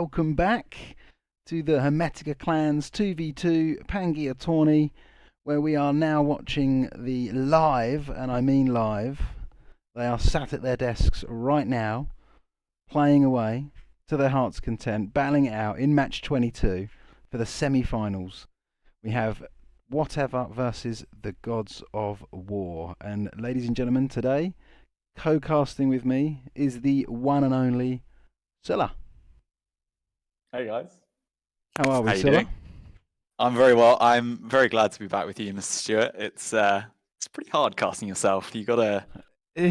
welcome back to the Hermetica Clans 2v2 Pangea Tourney, where we are now watching the live, and I mean live. They are sat at their desks right now, playing away to their heart's content, battling it out in match 22 for the semi-finals. We have Whatever versus the Gods of War. And ladies and gentlemen, today, co-casting with me is the one and only Scylla. Hey guys. How are we, How you Scylla? doing? I'm very well. I'm very glad to be back with you, Mr. Stewart. It's pretty hard casting yourself. You got to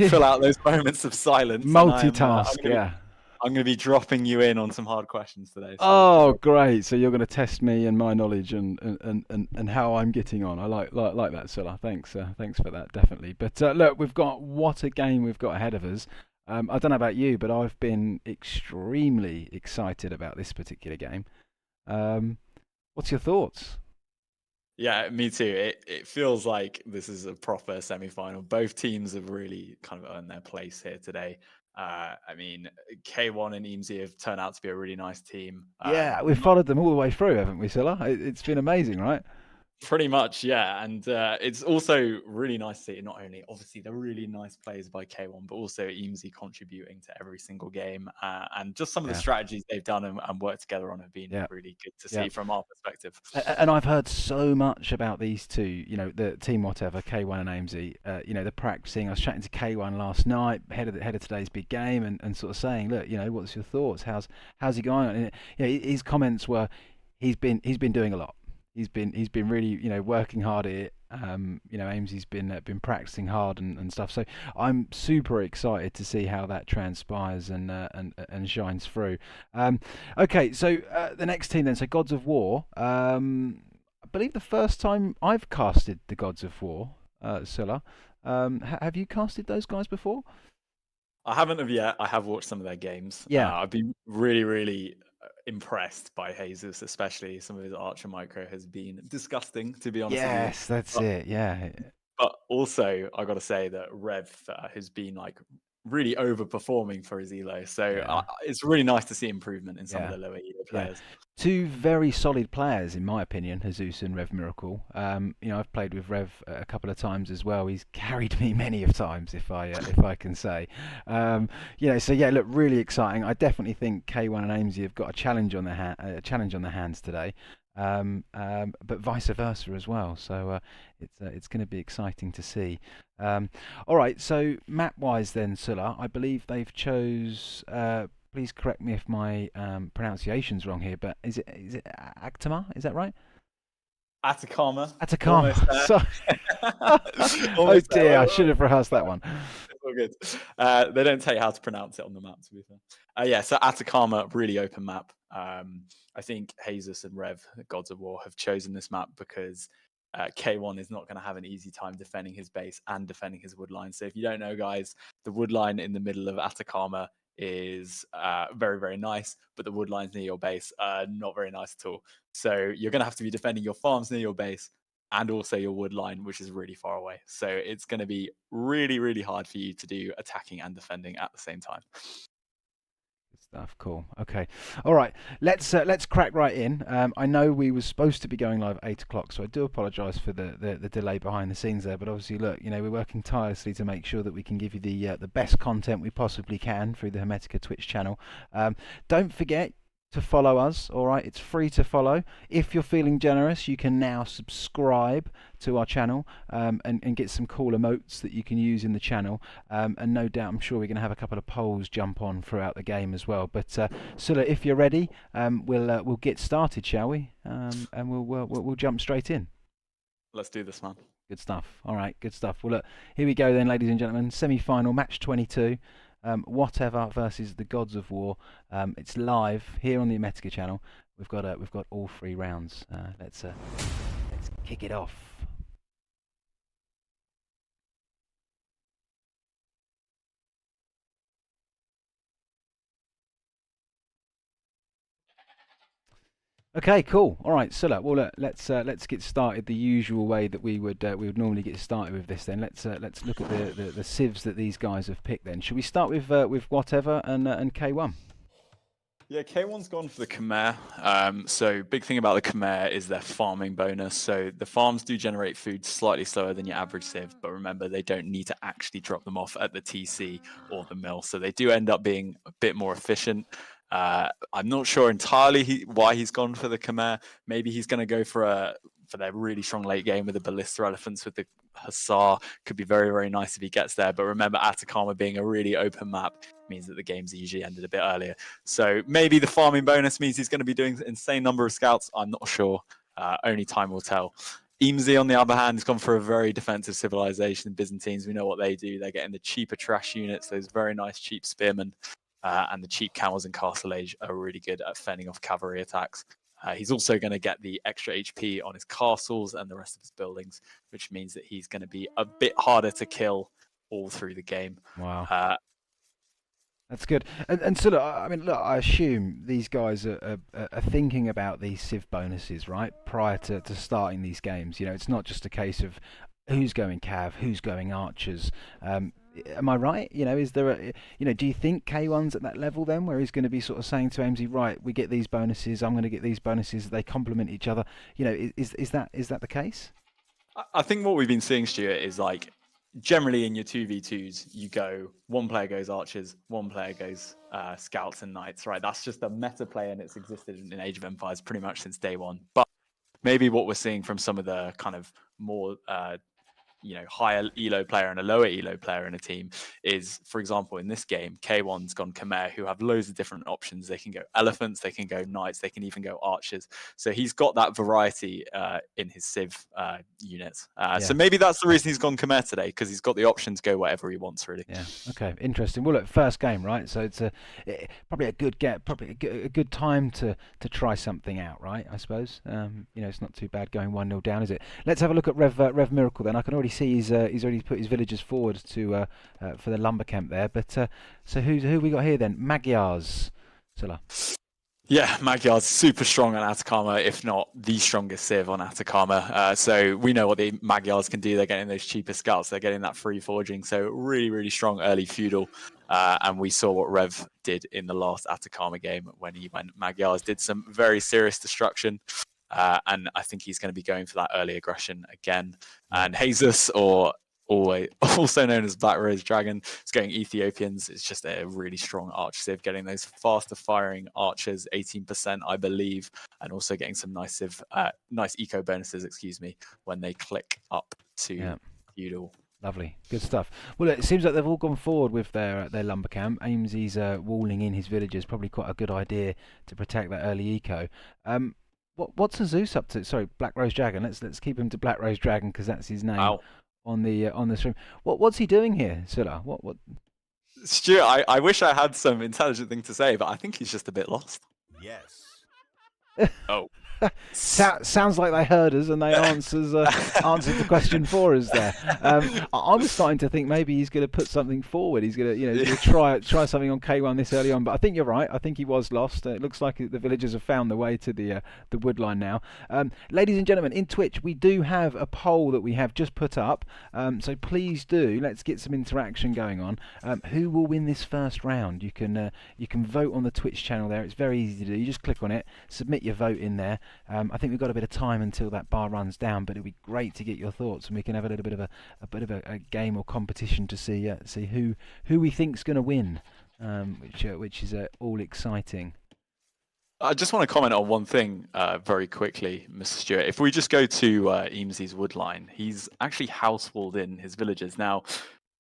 fill out those moments of silence. Multitask, yeah. I'm going to be dropping you in on some hard questions today. So Oh, great! So you're going to test me and my knowledge and how I'm getting on. I like that, Scylla. Thanks for that, definitely. But look, what a game we've got ahead of us. I don't know about you, but I've been extremely excited about this particular game. What's your thoughts? Yeah, me too. It feels like this is a proper semi-final. Both teams have really kind of earned their place here today. I mean, K1 and EMZ have turned out to be a really nice team. Yeah, we've followed them all the way through, haven't we, Scylla? It's been amazing, right? Pretty much, yeah. And it's also really nice to see not only obviously the really nice plays by K1, but also EMZ contributing to every single game. And just some of the strategies they've done and worked together on have been really good to see from our perspective. And I've heard so much about these two, you know, the team Whatever, K1 and AMZ, you know, the practicing. I was chatting to K1 last night, ahead of today's big game, and sort of saying, look, you know, what's your thoughts? How's he going? And you know, his comments were, he's been doing a lot. He's been really, you know, working hard at it. You know, AMZ's been practicing hard and stuff. So I'm super excited to see how that transpires and shines through. Okay, so the next team then. So Gods of War. I believe the first time I've casted the Gods of War, Scylla. Have you casted those guys before? I haven't of yet. I have watched some of their games. Yeah, I've been really impressed by Jesus, especially some of his Archer micro has been disgusting, to be honest with you. Yes, that's it. Yeah. But also, I got to say that Rev has been like really overperforming for his elo. So it's really nice to see improvement in some of the lower elo players. Two very solid players, in my opinion, Jesus and Rev Miracle. You know, I've played with Rev a couple of times as well. He's carried me many of times, if I can say. You know, so yeah, look, really exciting. I definitely think K1 and AMZ have got a challenge on their hands today. But vice versa as well. So it's going to be exciting to see. All right, so map-wise then, Scylla, I believe they've chose. Please correct me if my pronunciation's wrong here, but is it Actama? Is that right? Atacama. Atacama. Sorry. Oh dear, I should have rehearsed that one. It's all good. They don't tell you how to pronounce it on the map, to be fair. Yeah, so Atacama, really open map. I think Jesus and Rev, Gods of War, have chosen this map because K1 is not going to have an easy time defending his base and defending his wood line. So if you don't know, guys, the wood line in the middle of Atacama is very, very nice, but the wood lines near your base are not very nice at all. So you're going to have to be defending your farms near your base and also your wood line, which is really far away. So it's going to be really, really hard for you to do attacking and defending at the same time. Stuff. Cool. Okay. All right. Let's crack right in. I know we were supposed to be going live at 8 o'clock, so I do apologise for the delay behind the scenes there. But obviously, look, you know, we're working tirelessly to make sure that we can give you the best content we possibly can through the Hermetica Twitch channel. Don't forget to follow us. All right, it's free to follow. If you're feeling generous, you can now subscribe to our channel and get some cool emotes that you can use in the channel. And no doubt, I'm sure we're going to have a couple of polls jump on throughout the game as well. But Scylla, if you're ready, we'll get started, shall we? And we'll jump straight in. Let's do this, man. Good stuff. All right, good stuff. Well, look, here we go then, ladies and gentlemen. Semi-final, match 22. Whatever versus the Gods of War. It's live here on the Hermetica channel. We've got all 3 rounds. Let's kick it off. Okay, cool. All right, so well, let's get started the usual way that we would normally get started with this. Then let's look at the civs that these guys have picked. Then should we start with Whatever and K1? Yeah, K1's gone for the Khmer. So big thing about the Khmer is their farming bonus. So the farms do generate food slightly slower than your average Civ, but remember they don't need to actually drop them off at the TC or the mill. So they do end up being a bit more efficient. I'm not sure entirely why he's gone for the Khmer. Maybe he's going to go for their really strong late game with the Ballista Elephants with the Hussar. Could be very, very nice if he gets there. But remember, Atacama being a really open map means that the games usually ended a bit earlier. So maybe the farming bonus means he's going to be doing an insane number of scouts. I'm not sure. Only time will tell. Eamesy, on the other hand, has gone for a very defensive civilization. Byzantines, we know what they do. They're getting the cheaper trash units, those very nice cheap spearmen, and the cheap camels in Castle Age are really good at fending off cavalry attacks. He's also going to get the extra HP on his castles and the rest of his buildings, which means that he's going to be a bit harder to kill all through the game. Wow. Uh, That's good. And so, look, I mean, look, I assume these guys are thinking about these Civ bonuses, right, prior to starting these games. You know, it's not just a case of who's going Cav, who's going Archers. Am I right? You know, is there a, you know, do you think K1's at that level then, where he's going to be sort of saying to AMZ, right, we get these bonuses, I'm going to get these bonuses, they complement each other. You know, is that the case? I think what we've been seeing, Stuart, is like generally in your 2v2s, you go one player goes archers, one player goes scouts and knights, right? That's just a meta play and it's existed in Age of Empires pretty much since day one. But maybe what we're seeing from some of the kind of more higher elo player and a lower elo player in a team is, for example, in this game, K1's gone Khmer, who have loads of different options. They can go elephants, they can go knights, they can even go archers. So he's got that variety in his Civ units. So maybe that's the reason he's gone Khmer today, because he's got the option to go whatever he wants, really. Yeah. Okay. Interesting. Well, look, first game, right? So it's probably a good time to try something out, right? I suppose. You know, it's not too bad going 1-0 down, is it? Let's have a look at Rev Miracle then. I can already see he's already put his villagers forward to for the lumber camp there. But so who we got here then? Magyars. Silla. Yeah, Magyar's super strong on Atacama, if not the strongest Civ on Atacama. So we know what the Magyars can do. They're getting those cheaper scouts. They're getting that free forging. So really, really strong early feudal. And we saw what Rev did in the last Atacama game when he went Magyars, did some very serious destruction. And I think he's going to be going for that early aggression again. And Jesus, or also known as Black Rose Dragon, is going Ethiopians. It's just a really strong arch Civ, getting those faster firing archers, 18%, I believe, and also getting some nice eco bonuses, when they click up to feudal. Lovely, good stuff. Well, it seems like they've all gone forward with their lumber camp. Amesy's walling in his villagers, probably quite a good idea to protect that early eco. What's Zeus up to? Sorry, Black Rose Dragon. Let's keep him to Black Rose Dragon because that's his name. Wow. On the stream. What's he doing here, Silla? What? Stuart, I wish I had some intelligent thing to say, but I think he's just a bit lost. Yes. Oh. Sounds like they heard us and they answered the question for us there. I was starting to think maybe he's going to put something forward. He's going to try something on K1 this early on. But I think you're right. I think he was lost. It looks like the villagers have found the way to the wood line now. Ladies and gentlemen, in Twitch we do have a poll that we have just put up. So please do let's get some interaction going on. Who will win this first round? You can vote on the Twitch channel there. It's very easy to do. You just click on it, submit your vote in there. I think we've got a bit of time until that bar runs down, but it'd be great to get your thoughts, and we can have a little bit of a game or competition to see who we think's going to win, which is all exciting. I just want to comment on one thing very quickly, Mr. Stewart. If we just go to Eamesy's woodline, he's actually house-walled in his villagers. Now,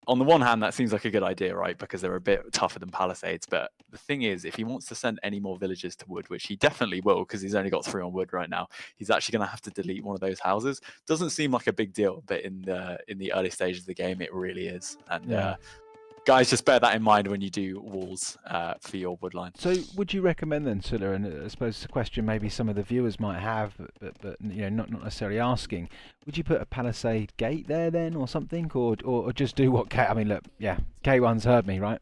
on the one hand, that seems like a good idea, right? Because they're a bit tougher than palisades. But the thing is, if he wants to send any more villagers to wood, which he definitely will, because he's only got 3 on wood right now, he's actually going to have to delete one of those houses. Doesn't seem like a big deal, but in the early stages of the game, it really is. And guys, just bear that in mind when you do walls for your woodline. So, would you recommend then, Silla? And I suppose the question maybe some of the viewers might have, but not necessarily asking. Would you put a palisade gate there then, or something, or just do what K? I mean, look, K1's heard me, right?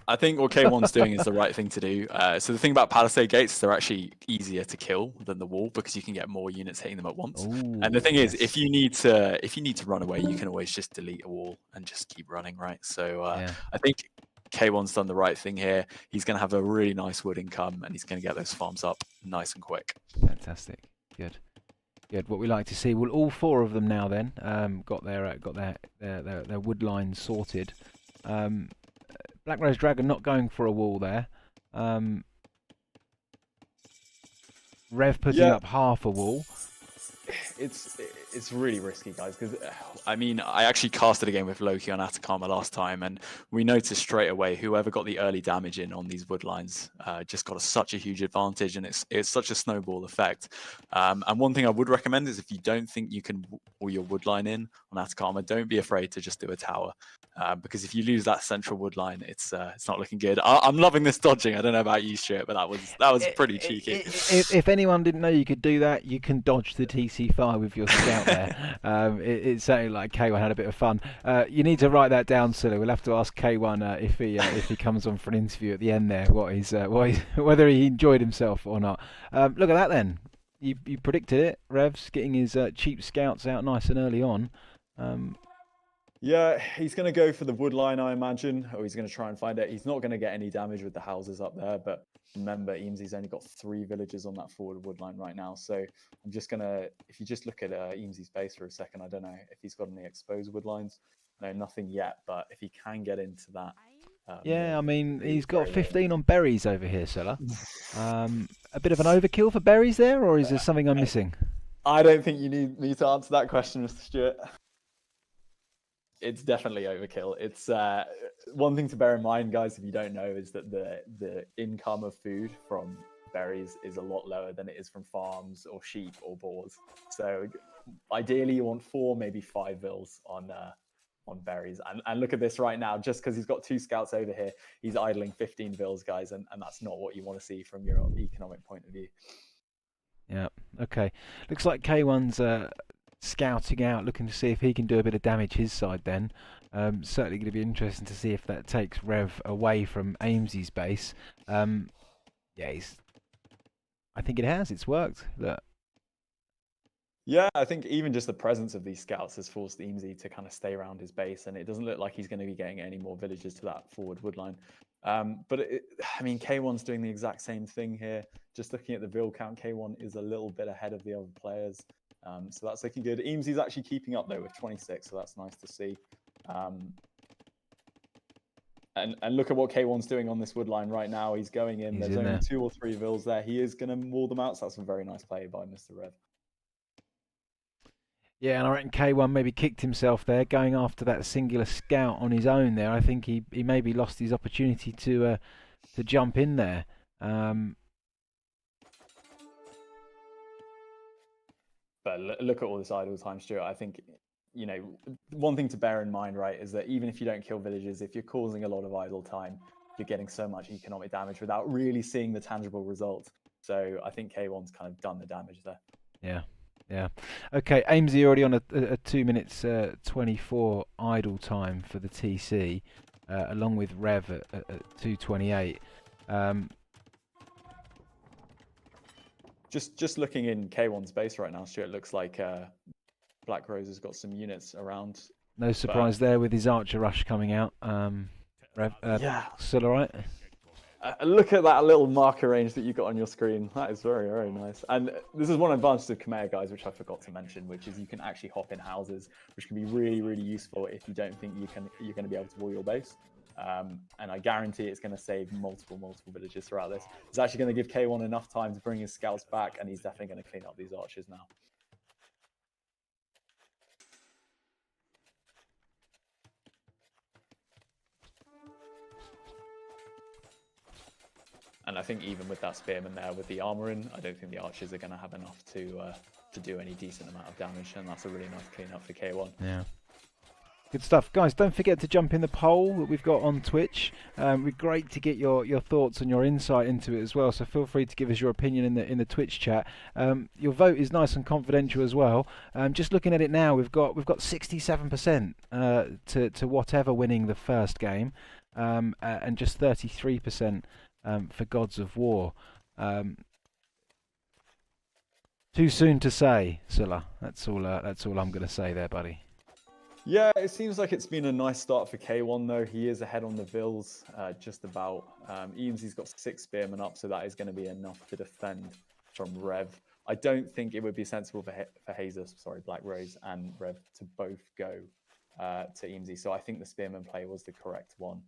I think what K1's doing is the right thing to do. So the thing about palisade gates, they're actually easier to kill than the wall because you can get more units hitting them at once. Ooh, and the thing is, if you need to run away, you can always just delete a wall and just keep running, right? So I think K1's done the right thing here. He's going to have a really nice wood income, and he's going to get those farms up nice and quick. Fantastic. Good. Good. What we like to see. Well, all 4 of them now then got their wood lines sorted. Black Rose Dragon not going for a wall there. Rev putting up half a wall. It's really risky, guys, because I mean, I actually casted a game with Loki on Atacama last time, and we noticed straight away whoever got the early damage in on these wood lines just got such a huge advantage, and it's such a snowball effect. And one thing I would recommend is if you don't think you can wall your wood line in on Atacama, don't be afraid to just do a tower, because if you lose that central wood line, it's not looking good. I'm loving this dodging. I don't know about you, Stuart, but that was pretty cheeky. If anyone didn't know you could do that, you can dodge the TC5 with your scout there. It's certainly like K1 had a bit of fun. You need to write that down, Silla. We'll have to ask K1 if he comes on for an interview at the end there, whether he enjoyed himself or not. Look at that then. You predicted it. Rev's getting his cheap scouts out nice and early on. Yeah, he's going to go for the wood line, I imagine, or he's going to try and find it. He's not going to get any damage with the houses up there, but remember, Eames's only got 3 villages on that forward wood line right now. So I'm just going to, if you just look at Eames's base for a second, I don't know if he's got any exposed wood lines. No, nothing yet, but if he can get into that. Yeah, I mean, he's got 15 on berries over here, Silla. A bit of an overkill for berries there, or is there something I'm missing? I don't think you need me to answer that question, Mr. Stewart. It's definitely overkill. It's one thing to bear in mind, guys, if you don't know, is that the income of food from berries is a lot lower than it is from farms or sheep or boars. So ideally, you want 4, maybe 5 vills on berries. And look at this right now. Just because he's got 2 scouts over here, he's idling 15 vills, guys, and that's not what you want to see from your economic point of view. Yeah. Okay. Looks like K1's scouting out, looking to see if he can do a bit of damage his side then. Certainly going to be interesting to see if that takes Rev away from Ames's base. Yeah, I think it has. It's worked. Look. Yeah, I think even just the presence of these scouts has forced Eamesy to kind of stay around his base, and it doesn't look like he's going to be getting any more villages to that forward wood line. But I mean, K1's doing the exact same thing here. Just looking at the vill count, K1 is a little bit ahead of the other players. So that's looking good. Eamesy's actually keeping up though with 26, so that's nice to see. And look at what K1's doing on this wood line right now. He's going in. There's only 2 or 3 vills there. He is going to wall them out, so that's a very nice play by Mr. Rev. Yeah, and I reckon K1 maybe kicked himself there, going after that singular scout on his own there. I think he maybe lost his opportunity to jump in there. But look at all this idle time, Stuart. I think, you know, one thing to bear in mind, right, is that even if you don't kill villages, if you're causing a lot of idle time, you're getting so much economic damage without really seeing the tangible result. So I think K1's kind of done the damage there. Yeah. Yeah. Okay, Amesy already on a 2 minutes 24 idle time for the TC, along with Rev at 2:28. Just looking in K1's base right now, Stuart, looks like Black Rose has got some units around. No surprise there with his Archer Rush coming out. Rev, yeah. Still all right? Look at that little marker range that you got on your screen. That is very, very nice. And this is one advantage of Pangea, guys, which I forgot to mention, which is you can actually hop in houses, which can be really, really useful if you don't think you're going to be able to wall your base. And I guarantee it's going to save multiple villages throughout this. It's actually going to give K1 enough time to bring his scouts back, and he's definitely going to clean up these archers now. And I think even with that spearman there, with the armor in, I don't think the archers are going to have enough to do any decent amount of damage, and that's a really nice clean-up for K1. Yeah. Good stuff. Guys, don't forget to jump in the poll that we've got on Twitch. It'd be great to get your thoughts and your insight into it as well, so feel free to give us your opinion in the Twitch chat. Your vote is nice and confidential as well. Just looking at it now, we've got 67% to whatever winning the first game, and just 33% for Gods of War. Too soon to say, Silla. That's all I'm going to say there, buddy. Yeah, it seems like it's been a nice start for K1 though. He is ahead on the Vills, just about. Eames's got 6 Spearmen up, so that is going to be enough to defend from Rev. I don't think it would be sensible for Black Rose and Rev to both go to Eamesy. So I think the Spearman play was the correct one.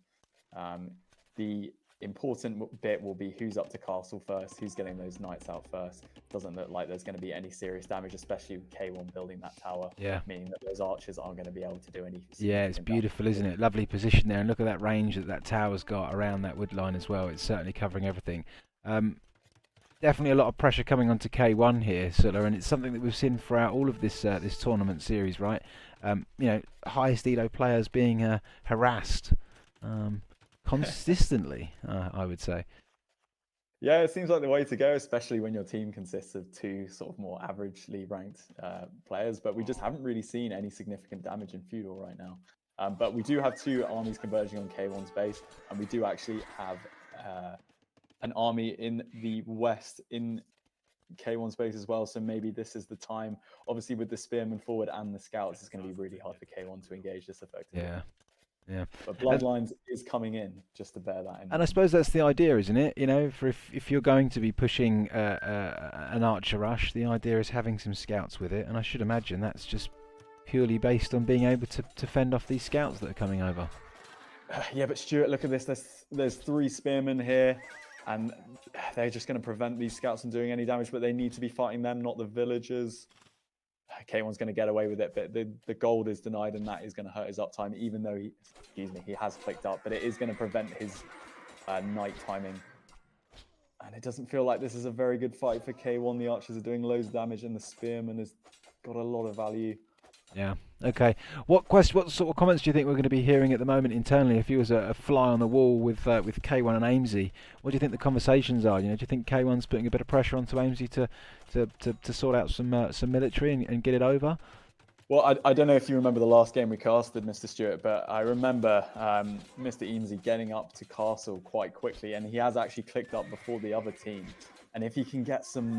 The important bit will be who's up to castle first, who's getting those knights out first. Doesn't look like there's going to be any serious damage, especially with K1 building that tower. Yeah. Meaning that those archers aren't going to be able to do any. Yeah, it's beautiful, isn't it? Lovely position there, and look at that range that that tower's got around that wood line as well. It's certainly covering everything. Definitely a lot of pressure coming onto K1 here, Sulla, and it's something that we've seen throughout all of this this tournament series, right? You know, highest elo players being harassed consistently, I would say. Yeah, it seems like the way to go, especially when your team consists of 2 sort of more averagely ranked players. But we just haven't really seen any significant damage in Feudal right now. But we do have 2 armies converging on K1's base, and we do actually have an army in the west in K1's base as well. So maybe this is the time. Obviously, with the Spearmen forward and the Scouts, it's going to be really hard for K1 to engage this effectively. Yeah. Yeah, but Bloodlines is coming in, just to bear that in mind. And I suppose that's the idea, isn't it? You know, for if you're going to be pushing an archer rush, the idea is having some scouts with it, and I should imagine that's just purely based on being able to fend off these scouts that are coming over. Yeah, but Stuart, look at this. There's 3 spearmen here, and they're just going to prevent these scouts from doing any damage, but they need to be fighting them, not the villagers. K1's going to get away with it, but the gold is denied, and that is going to hurt his uptime, even though he has clicked up, but it is going to prevent his night timing. And it doesn't feel like this is a very good fight for K1. The archers are doing loads of damage, and the spearman has got a lot of value. Yeah. Okay. What sort of comments do you think we're going to be hearing at the moment internally? If you was a fly on the wall with K1 and Amesy, what do you think the conversations are? You know, do you think K1's putting a bit of pressure onto Amesy to sort out some military and get it over? Well, I don't know if you remember the last game we casted, Mr. Stewart, but I remember Mr. Eamesy getting up to castle quite quickly, and he has actually clicked up before the other team. And if he can get some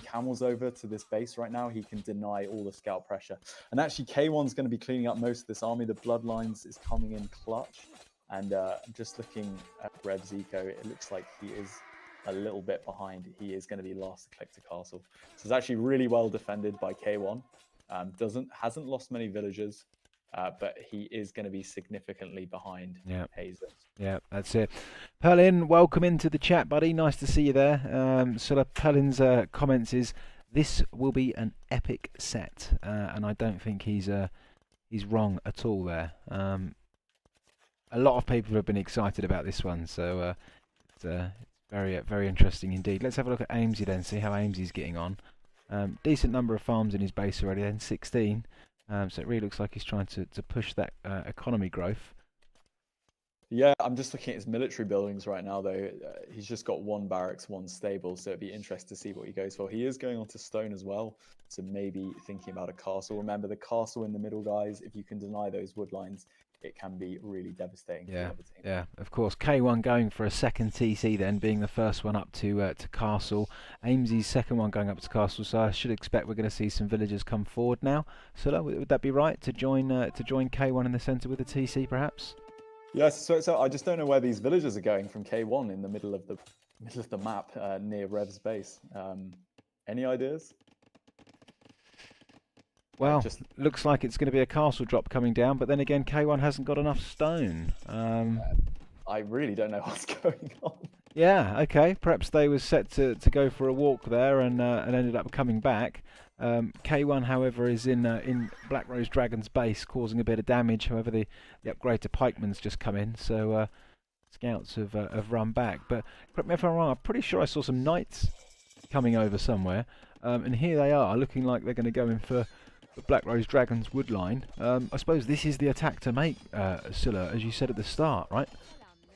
camels over to this base right now, he can deny all the scout pressure. And actually, K1's going to be cleaning up most of this army. The Bloodlines is coming in clutch. And just looking at Rev's eco, it looks like he is a little bit behind. He is going to be last to click to castle. So it's actually really well defended by K1. Hasn't lost many villagers. But he is going to be significantly behind Hazer. Yeah, that's it. Perlin, welcome into the chat, buddy. Nice to see you there. So Perlin's comments is, this will be an epic set, and I don't think he's wrong at all there. A lot of people have been excited about this one, so it's very interesting indeed. Let's have a look at Amesy then, see how Amesy's getting on. Decent number of farms in his base already, then 16. So it really looks like he's trying to push that economy growth. Yeah, I'm just looking at his military buildings right now, though. He's just got 1 barracks, 1 stable, so it'd be interesting to see what he goes for. He is going on to stone as well, so maybe thinking about a castle. Remember, the castle in the middle, guys, if you can deny those wood lines, it can be really devastating for the other team. Yeah, of course. K1 going for a second TC then, being the first one up to castle. Amesy's second one going up to castle, so I should expect we're going to see some villagers come forward now. So would that be right to join K1 in the centre with a TC perhaps? Yes. So I just don't know where these villagers are going from K1 in the middle of the map near Rev's base. Any ideas? Well, looks like it's going to be a castle drop coming down, but then again, K1 hasn't got enough stone. I really don't know what's going on. Yeah, okay. Perhaps they were set to go for a walk there and ended up coming back. K1, however, is in Black Rose Dragon's base, causing a bit of damage. However, the upgrade to pikemen's just come in, so scouts have run back. But correct me if I'm wrong, I'm pretty sure I saw some knights coming over somewhere, and here they are, looking like they're going to go in for the Black Rose Dragon's wood line. I suppose this is the attack to make, Scylla, as you said at the start, right?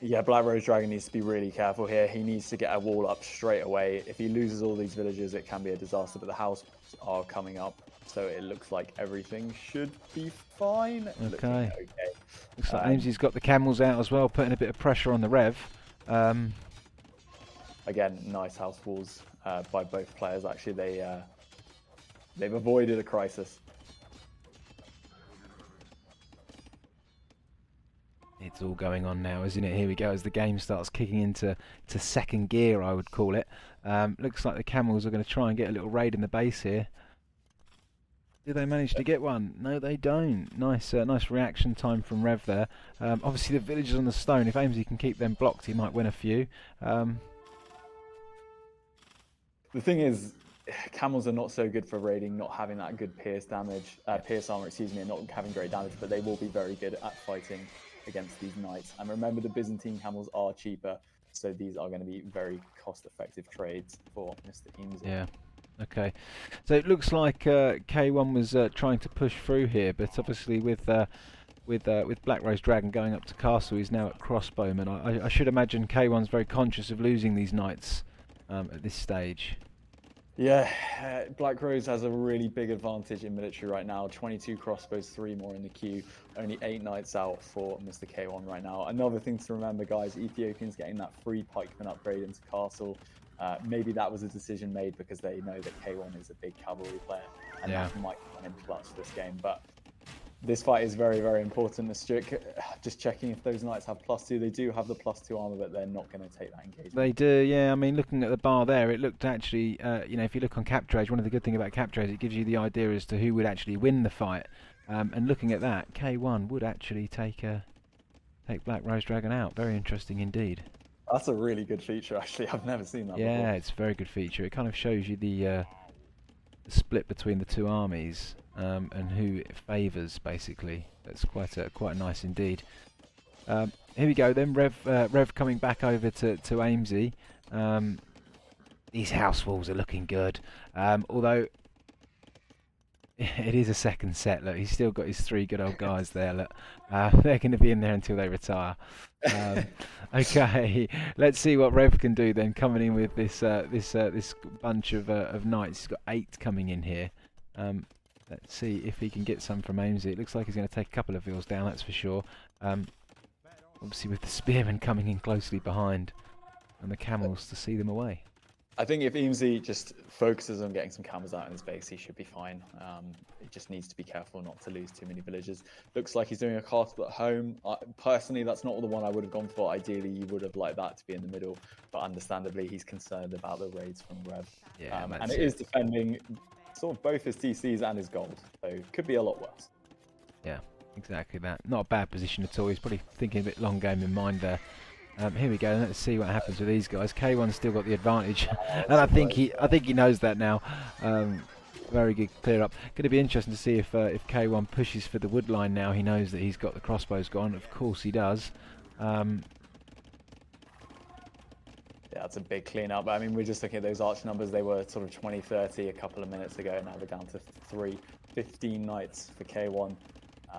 Yeah, Black Rose Dragon needs to be really careful here. He needs to get a wall up straight away. If he loses all these villagers, it can be a disaster, but the houses are coming up, so it looks like everything should be fine. Okay. Looks like Amesy's got the camels out as well, putting a bit of pressure on the Rev. Again, nice house walls by both players. Actually, they've avoided a crisis. It's all going on now, isn't it? Here we go as the game starts kicking into second gear, I would call it. Looks like the Camels are going to try and get a little raid in the base here. Do they manage to get one? No, they don't. Nice reaction time from Rev there. Obviously, the villagers on the stone. If Amesy can keep them blocked, he might win a few. The thing is, Camels are not so good for raiding, not having that good pierce damage, pierce armor, excuse me, and not having great damage. But they will be very good at fighting against these knights. And remember, the Byzantine Camels are cheaper, so these are going to be very cost-effective trades for Mr. Eames. Yeah. Okay, so it looks like K1 was trying to push through here, but obviously with Black Rose Dragon going up to castle, he's now at crossbowman. I should imagine K1's very conscious of losing these knights at this stage. Yeah, Black Rose has a really big advantage in military right now. 22 crossbows, 3 more in the queue. Only 8 knights out for Mr. K1 right now. Another thing to remember, guys, Ethiopians getting that free pikeman upgrade into castle. Maybe that was a decision made because they know that K1 is a big cavalry player, and that might come in clutch this game. But this fight is very, very important. The Stuart, just checking if those knights have +2. They do have the +2 armor, but they're not going to take that engagement. They do, yeah. I mean, looking at the bar there, it looked actually, if you look on Capture Age, one of the good things about Capture Age, it gives you the idea as to who would actually win the fight. And looking at that, K1 would actually take Black Rose Dragon out. Very interesting indeed. That's a really good feature, actually. I've never seen that before. Yeah, it's a very good feature. It kind of shows you the split between the two armies and who it favours, basically. That's quite nice indeed. Here we go then. Rev coming back over to Amesy. These house walls are looking good, although it is a second set. Look, he's still got his 3 good old guys there. Look, they're going to be in there until they retire. Okay, let's see what Rev can do then. Coming in with this bunch of knights. He's got 8 coming in here. Let's see if he can get some from Amesy. It looks like he's going to take a couple of vills down. That's for sure. Obviously, with the spearmen coming in closely behind, and the camels to see them away. I think if Eamesy just focuses on getting some camels out in his base, he should be fine. He just needs to be careful not to lose too many villagers. Looks like he's doing a castle at home. Personally, that's not the one I would have gone for. Ideally, you would have liked that to be in the middle, but understandably, he's concerned about the raids from Rev. Yeah, and it is defending sort of both his TCs and his gold, so it could be a lot worse. Yeah, exactly that. Not a bad position at all. He's probably thinking a bit long game in mind there. Here we go. Let's see what happens with these guys. K1's still got the advantage, and I think he knows that now. Very good clear up. Going to be interesting to see if K1 pushes for the wood line now. He knows that he's got the crossbows gone. Of course he does. Yeah, that's a big clean up. I mean, we're just looking at those arch numbers. They were sort of 20, 30 a couple of minutes ago. Now they're down to 3, 15 knights for K1.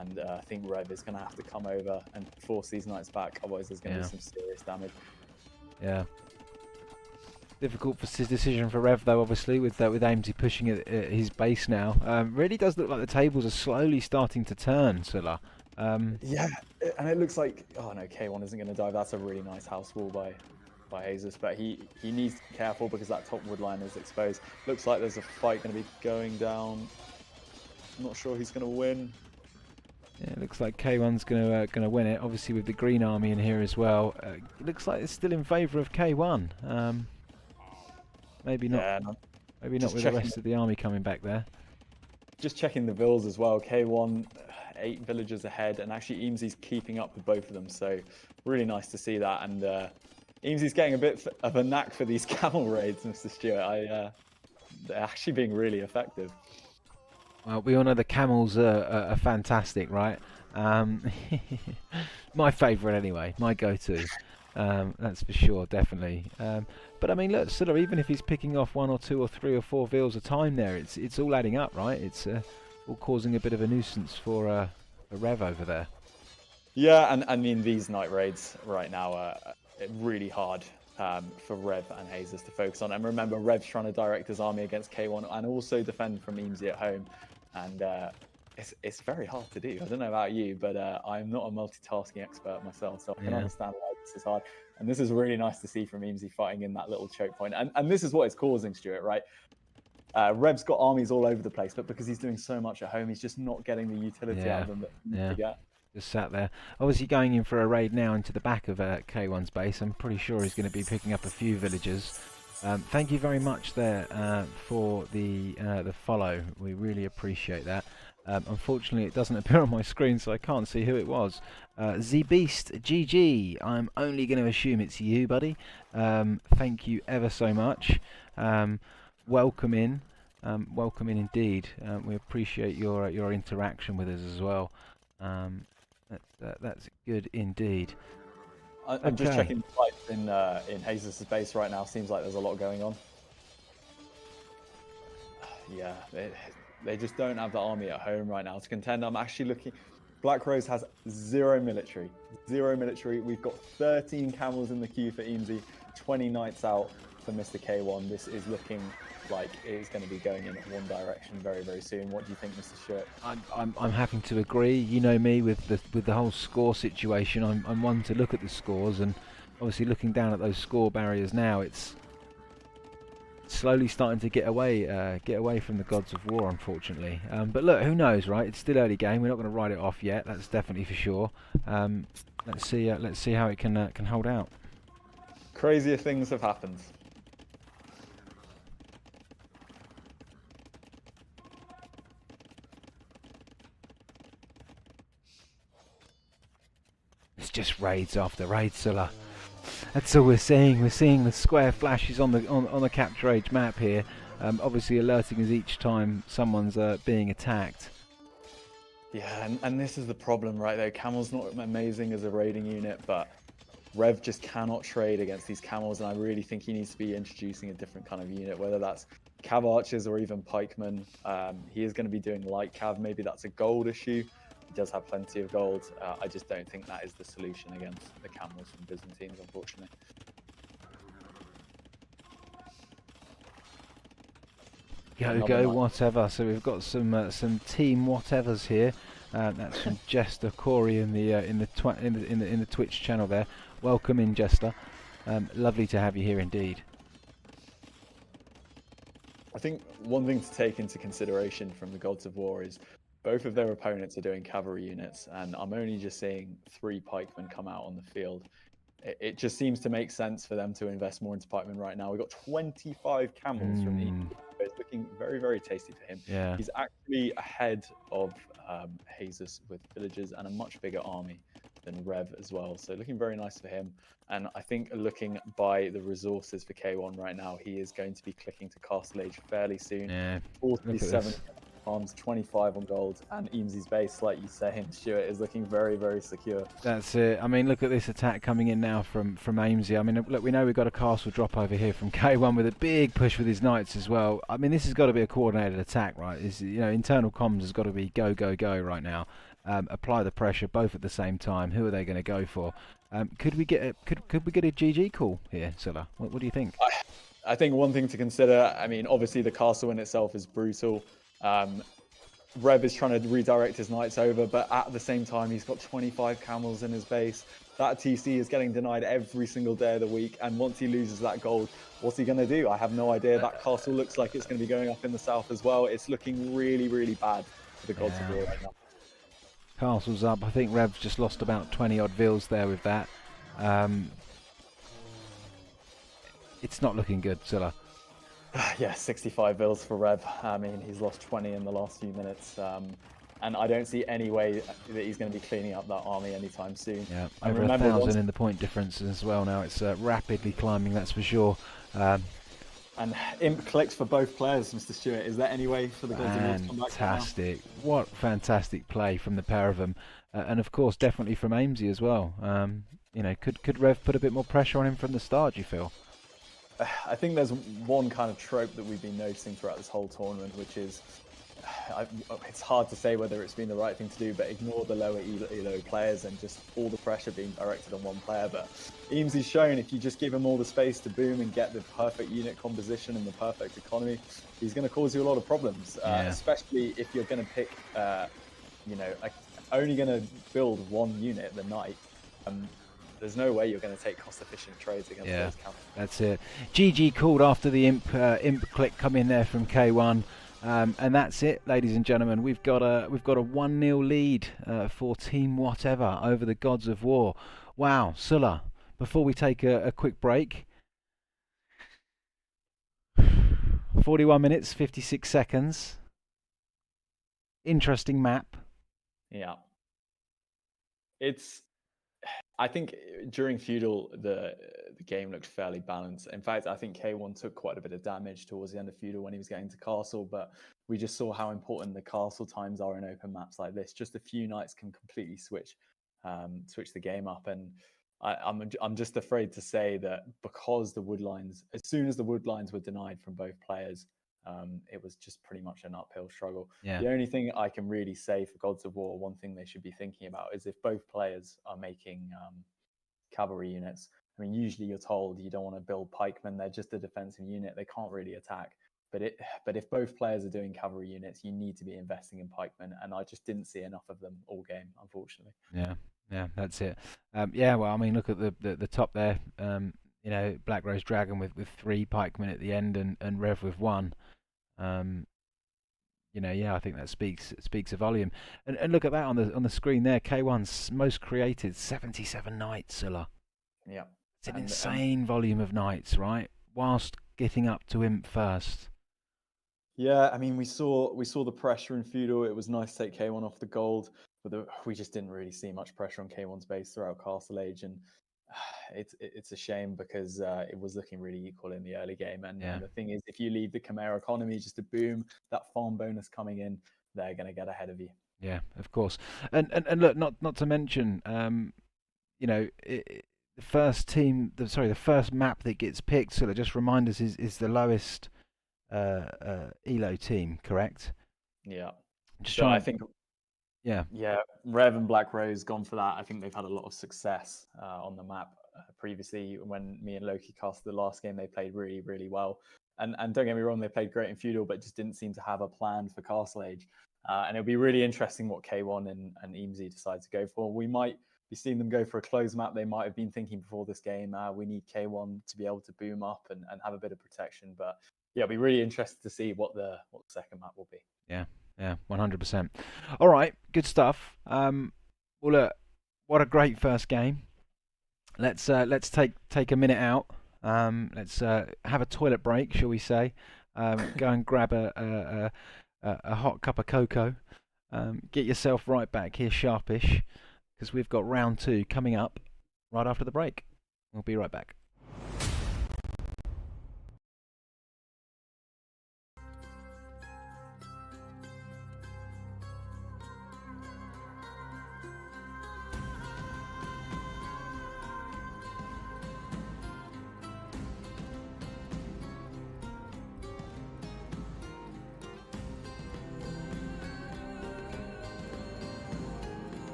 And I think Rev is going to have to come over and force these knights back. Otherwise, there's going to be some serious damage. Yeah. Difficult decision for Rev, though, obviously, with Amesy pushing at his base now. Really does look like the tables are slowly starting to turn, Silla. Yeah, and it looks like, oh no, K1 isn't going to dive. That's a really nice house wall by Jesus, but he needs to be careful because that top wood line is exposed. Looks like there's a fight going to be going down. I'm not sure who's going to win. Yeah, it looks like K1's gonna win it. Obviously, with the green army in here as well, it looks like it's still in favour of K1. Maybe not. Yeah, maybe not with the rest of the army coming back there. Just checking the vills as well. K1, 8 villagers ahead, and actually Eamesy's keeping up with both of them. So really nice to see that. And Eamesy's getting a bit of a knack for these camel raids, Mr. Stewart. They're actually being really effective. Well, we all know the camels are fantastic, right? My favourite anyway, my go-to. That's for sure, definitely. But I mean, look, Silla, even if he's picking off 1 or 2 or 3 or 4 vills a time there, it's all adding up, right? It's all causing a bit of a nuisance for Rev over there. Yeah, and I mean, these night raids right now are really hard for Rev and Jesus to focus on. And remember, Rev's trying to direct his army against K1 and also defend from Eamesy at home. And it's very hard to do. I don't know about you, but I'm not a multitasking expert myself, so I can understand why this is hard. And this is really nice to see from Eamesy fighting in that little choke point. And this is what it's causing, Stuart, right? Rev's got armies all over the place, but because he's doing so much at home, he's just not getting the utility out of them that he needs to get. just sat there. Obviously going in for a raid now into the back of K1's base. I'm pretty sure he's going to be picking up a few villagers. Thank you very much there for the follow. We really appreciate that. Unfortunately, it doesn't appear on my screen, so I can't see who it was. Z Beast GG. I'm only going to assume it's you, buddy. Thank you ever so much. Welcome in. Welcome in indeed. We appreciate your interaction with us as well. That's good indeed. I'm just checking the fights in Jesus' base right now. Seems like there's a lot going on. Yeah, they just don't have the army at home right now to contend. I'm actually looking. Black Rose has 0 military. 0 military. We've got 13 camels in the queue for Eamesy, 20 knights out for Mr. K1. This is looking like it's going to be going in one direction very, very soon. What do you think, Mr. Stewart? I'm having to agree. You know me with the whole score situation. I'm one to look at the scores, and obviously looking down at those score barriers now, it's slowly starting to get away from the gods of war, unfortunately. But look, who knows, right? It's still early game. We're not going to write it off yet. That's definitely for sure. Let's see how it can hold out. Crazier things have happened. It's just raids after raids, Sulla. That's all we're seeing. We're seeing the square flashes on the capture age map here, obviously alerting us each time someone's being attacked. Yeah, and this is the problem, right? Though Camel's not amazing as a raiding unit, but Rev just cannot trade against these camels, and I really think he needs to be introducing a different kind of unit, whether that's cav archers or even pikemen. He is going to be doing light cav. Maybe that's a gold issue. He does have plenty of gold. I just don't think that is the solution against the camels from Byzantines, unfortunately. Go whatever. So we've got some team whatevers here. That's from Jester Corey in the Twitch channel there. Welcome in, Jester. Lovely to have you here indeed. I think one thing to take into consideration from the Gods of War is both of their opponents are doing cavalry units, and I'm only just seeing 3 pikemen come out on the field. It just seems to make sense for them to invest more into pikemen right now. We've got 25 camels from each. It's looking very, very tasty for him. Yeah. He's actually ahead of Jesus with villagers and a much bigger army than Rev as well. So looking very nice for him. And I think looking by the resources for K1 right now, he is going to be clicking to Castle Age fairly soon. Yeah. 47 farms, 25 on gold, and Eamesy's base, like you say, Stuart, is looking very, very secure. That's it. I mean, look at this attack coming in now from Amesy. I mean, look, we know we've got a castle drop over here from K1 with a big push with his knights as well. I mean, this has got to be a coordinated attack, right? Internal comms has got to be go, go, go right now. Apply the pressure both at the same time. Who are they going to go for? Could we get a GG call here, Silla? What do you think? I think one thing to consider, I mean, obviously the castle in itself is brutal. Rev is trying to redirect his knights over, but at the same time, he's got 25 camels in his base. That TC is getting denied every single day of the week, and once he loses that gold, what's he going to do? I have no idea. That castle looks like it's going to be going up in the south as well. It's looking really, really bad for the Gods of War right now. Castle's up. I think Rev's just lost about 20 odd vils there with that. It's not looking good, Silla. Yeah, 65 vils for Rev. I mean, he's lost 20 in the last few minutes. And I don't see any way that he's going to be cleaning up that army anytime soon. Yeah, over 1,000 in the point difference as well now. It's rapidly climbing, that's for sure. And imp clicks for both players, Mr. Stewart. Is there any way for the Gods of War to come back? Fantastic. What fantastic play from the pair of them. And of course, definitely from Amesy as well. Could Rev put a bit more pressure on him from the start, do you feel? I think there's one kind of trope that we've been noticing throughout this whole tournament, which is, it's hard to say whether it's been the right thing to do, but ignore the lower elo players and just all the pressure being directed on one player. But Eamesy's shown if you just give him all the space to boom and get the perfect unit composition and the perfect economy, he's going to cause you a lot of problems, especially if you're going to pick, only going to build one unit, the knight. There's no way you're going to take cost-efficient trades against those counters. That's it. GG called after the imp click come in there from K1. And that's it, ladies and gentlemen. We've got a 1-0 lead for Team Whatever over the Gods of War. Wow, Sulla. Before we take a quick break, 41 minutes 56 seconds. Interesting map. Yeah. I think during Feudal, the game looked fairly balanced. In fact, I think K1 took quite a bit of damage towards the end of Feudal when he was getting to Castle, but we just saw how important the Castle times are in open maps like this. Just a few knights can completely switch the game up. And I'm just afraid to say that because the woodlines, as soon as the woodlines were denied from both players, it was just pretty much an uphill struggle. Yeah. The only thing I can really say for Gods of War, one thing they should be thinking about is if both players are making cavalry units. I mean, usually you're told you don't want to build pikemen; they're just a defensive unit; they can't really attack. But if both players are doing cavalry units, you need to be investing in pikemen, and I just didn't see enough of them all game, unfortunately. Yeah, that's it. Yeah, well, I mean, look at the top there. Black Rose Dragon with 3 pikemen at the end, and Rev with 1. Yeah, I think that speaks a volume. And look at that on the screen there. K1's most created 77 knights, Scylla. Yeah, It's an insane volume of knights, right? Whilst getting up to Imp first. Yeah, I mean, we saw the pressure in Feudal. It was nice to take K1 off the gold, but we just didn't really see much pressure on K1's base throughout Castle Age, and it's a shame because it was looking really equal in the early game. And the thing is, if you leave the Chimera economy just to boom, that farm bonus coming in, they're going to get ahead of you. Yeah, of course. And look, not to mention, the first the first map that gets picked. So just remind us, is the lowest Elo team, correct? Yeah. Just so I think. Yeah. Rev and Black Rose gone for that. I think they've had a lot of success on the map previously. When me and Loki cast the last game, they played really, really well. And don't get me wrong, they played great in Feudal, but just didn't seem to have a plan for Castle Age. And it'll be really interesting what K1 and Eamesy decide to go for. We might be seeing them go for a closed map. They might have been thinking before this game, we need K1 to be able to boom up and have a bit of protection. But yeah, it'll be really interested to see what the second map will be. Yeah, 100%. All right, good stuff. Well, look, what a great first game. Let's take a minute out. Let's have a toilet break, shall we say? Go and grab a hot cup of cocoa. Get yourself right back here sharpish, because we've got round 2 coming up right after the break. We'll be right back.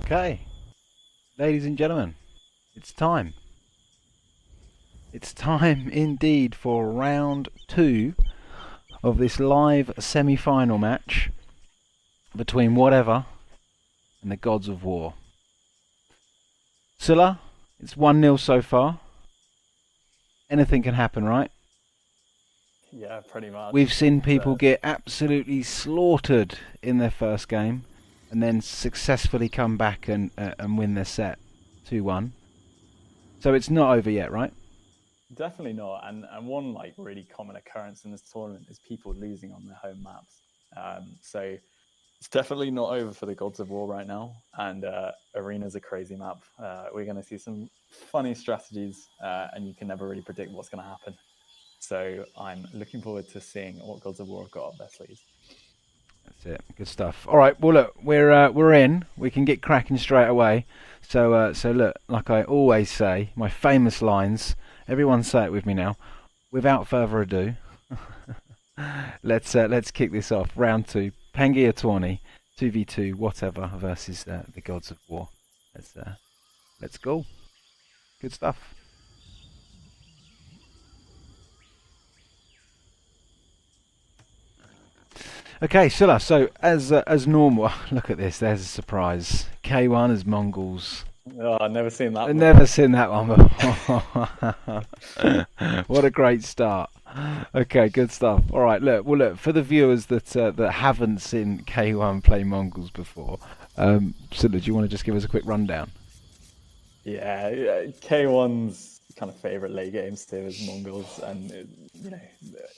Okay, ladies and gentlemen, it's time. It's time indeed for round 2 of this live semi-final match between Whatever and the Gods of War. Scylla, it's 1-0 so far. Anything can happen, right? Yeah, pretty much. We've seen people get absolutely slaughtered in their first game and then successfully come back and win their set 2-1. So it's not over yet, right? Definitely not. And one like really common occurrence in this tournament is people losing on their home maps. So it's definitely not over for the Gods of War right now. And Arena's a crazy map. We're going to see some funny strategies, and you can never really predict what's going to happen. So I'm looking forward to seeing what Gods of War have got up their sleeves. That's it. Good stuff. All right. Well, look, we're in. We can get cracking straight away. So look, like I always say, my famous lines. Everyone say it with me now. Without further ado, let's kick this off. Round 2, Pangea Tourney, 2v2, Whatever versus the Gods of War. Let's go. Good stuff. Okay, Scylla, so as normal, look at this, there's a surprise. K1 as Mongols. Oh, I've never seen that I've one. never seen that one before. What a great start. Okay, good stuff. All right, look, for the viewers that haven't seen K1 play Mongols before, Scylla, do you want to just give us a quick rundown? Yeah, K1's kind of favorite late game still is Mongols, and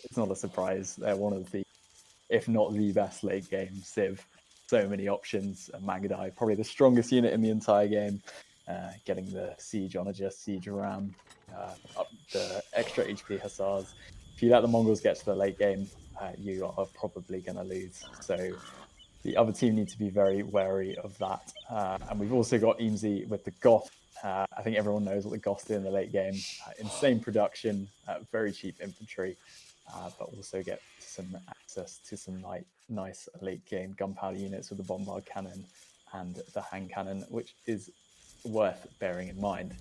it's not a surprise. They're one of the, if not the best late game Civ. So many options. Magadai, probably the strongest unit in the entire game, getting the siege onager, siege ram, up the extra HP hussars. If you let the Mongols get to the late game, you are probably going to lose. So the other team need to be very wary of that. And we've also got Eamsy with the Goth. I think everyone knows what the Goths do in the late game. Insane production, very cheap infantry. But also get some access to some nice late game gunpowder units with the bombard cannon and the hand cannon, which is worth bearing in mind.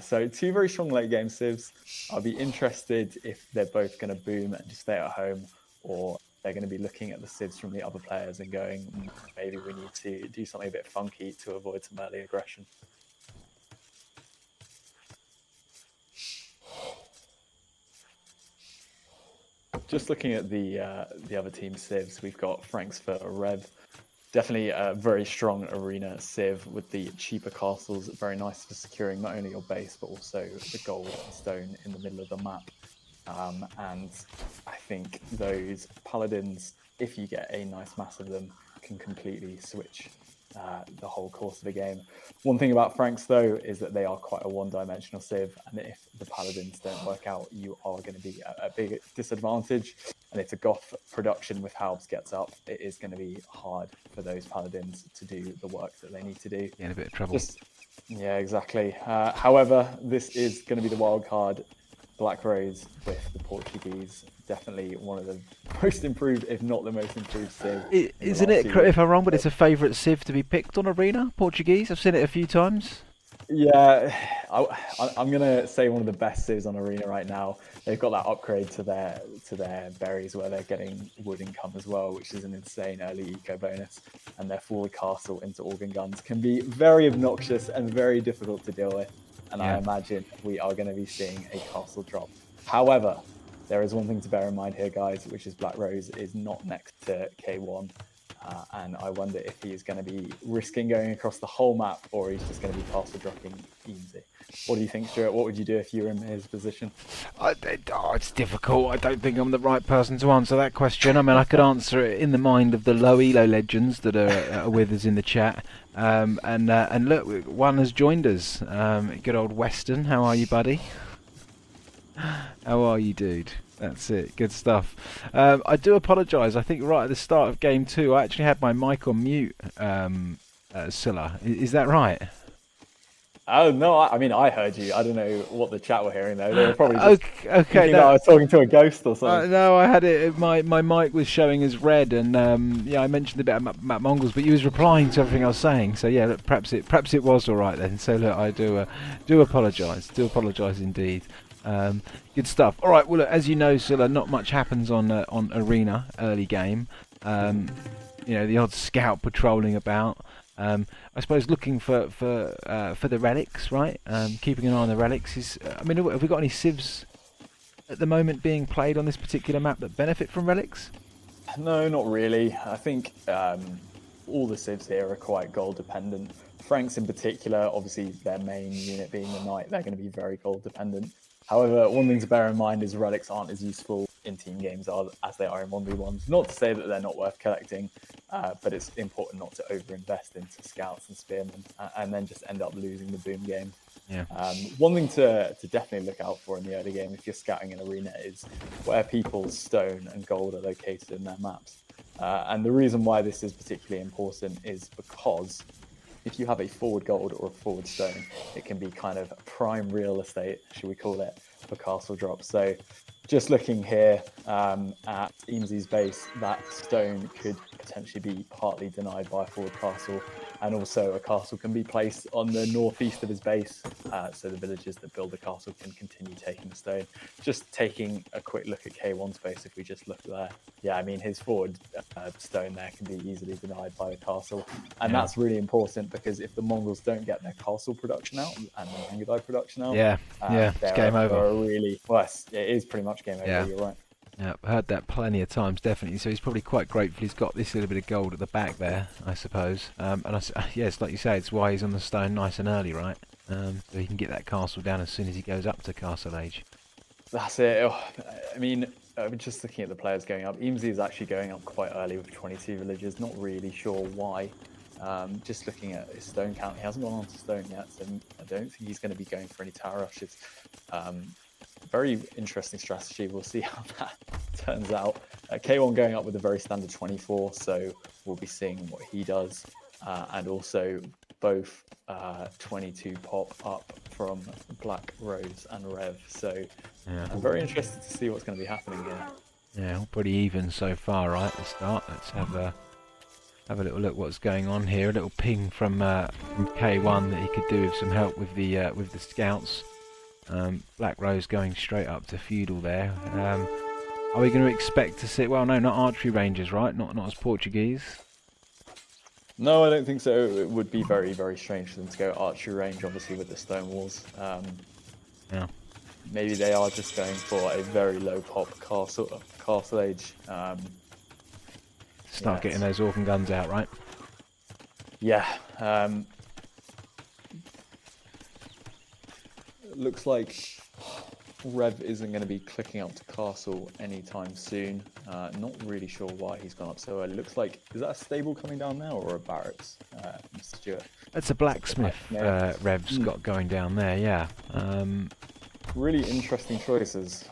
So 2 very strong late game civs. I'll be interested if they're both going to boom and just stay at home, or they're going to be looking at the civs from the other players and going, maybe we need to do something a bit funky to avoid some early aggression. Just looking at the other team civs, we've got Franks for Rev. Definitely a very strong arena civ with the cheaper castles. Very nice for securing not only your base, but also the gold and stone in the middle of the map. And I think those paladins, if you get a nice mass of them, can completely switch the whole course of the game. One thing about Franks, though, is that they are quite a one-dimensional civ, and if the paladins don't work out, you are going to be at a big disadvantage. And if the Goth production with Halbs gets up, it is going to be hard for those paladins to do the work that they need to do. Yeah, in a bit of trouble. Yeah, exactly. However, this is going to be the wild card. Black Rose with the Portuguese, definitely one of the most improved, if not the most improved civ. Isn't it, if I'm wrong, but it's a favourite civ to be picked on Arena, Portuguese? I've seen it a few times. Yeah, I'm going to say one of the best civs on Arena right now. They've got that upgrade to their berries where they're getting wood income as well, which is an insane early eco bonus. And their forward castle into organ guns can be very obnoxious and very difficult to deal with. And yeah. I imagine we are going to be seeing a castle drop. However, there is one thing to bear in mind here, guys, which is Black Rose is not next to K1. And I wonder if he's going to be risking going across the whole map, or he's just going to be castle dropping easy. What do you think, Stuart? What would you do if you were in his position? It's difficult. I don't think I'm the right person to answer that question. I mean, I could answer it in the mind of the low elo legends that are with us in the chat. And look, one has joined us. Good old Weston. How are you, buddy? How are you, dude? That's it. Good stuff. I do apologise. I think right at the start of game 2, I actually had my mic on mute, Scylla. Is that right? Oh no! I mean, I heard you. I don't know what the chat were hearing though. They were probably just Okay, thinking that no, I was talking to a ghost or something. no, I had it. My mic was showing as red, and yeah, I mentioned a bit about Matt Mongols, but you was replying to everything I was saying. So yeah, look, perhaps it was all right then. So look, I do apologise indeed. Good stuff. All right. Well, look, as you know, Scylla, not much happens on Arena early game. The odd scout patrolling about. I suppose looking for the relics, right? Keeping an eye on the relics is. I mean, have we got any civs at the moment being played on this particular map that benefit from relics? No, not really. I think all the civs here are quite gold dependent. Franks in particular, obviously their main unit being the knight, they're going to be very gold dependent. However, one thing to bear in mind is relics aren't as useful in team games as they are in 1v1s. Not to say that they're not worth collecting, but it's important not to overinvest into scouts and spearmen and then just end up losing the boom game. Yeah. One thing to definitely look out for in the early game if you're scouting an arena is where people's stone and gold are located in their maps. And the reason why this is particularly important is because if you have a forward gold or a forward stone, it can be kind of prime real estate, should we call it, for castle drops. So just looking here at Eames's base, that stone could potentially be partly denied by a forward castle. And also a castle can be placed on the northeast of his base, so the villagers that build the castle can continue taking the stone. Just taking a quick look at K1's base, if we just look there. Yeah, I mean, his forward stone there can be easily denied by the castle. And that's really important because if the Mongols don't get their castle production out and the Mangudai production out, it's game over. It is pretty much game over, you're right. Yeah, I've heard that plenty of times, definitely. So he's probably quite grateful he's got this little bit of gold at the back there, I suppose. It's like you say, it's why he's on the stone nice and early, right? So he can get that castle down as soon as he goes up to Castle Age. That's it. I mean, I'm just looking at the players going up. Eamesy is actually going up quite early with 22 villagers. Not really sure why. Just looking at his stone count, he hasn't gone on to stone yet, so I don't think he's going to be going for any tower rushes. Very interesting strategy. We'll see how that turns out. K1 going up with a very standard 24, so we'll be seeing what he does. And also both 22 pop up from Black Rose and Rev. So I'm very interested to see what's going to be happening here. Yeah, all pretty even so far, right? At the start. Let's have a little look what's going on here. A little ping from K1 that he could do with some help with the scouts. Black Rose going straight up to feudal there. Are we going to expect to see? Well, no, not archery rangers, right? Not as Portuguese. No, I don't think so. It would be very, very strange for them to go archery range, obviously with the stone walls. Yeah. Maybe they are just going for a very low pop castle age. Start getting those orphan guns out, right? Yeah. Looks like Rev isn't going to be clicking up to castle anytime soon. Not really sure why he's gone up so early. Looks like, is that a stable coming down now or a barracks, Mr. Stewart? That's a blacksmith Rev's got going down there, yeah. Really interesting choices.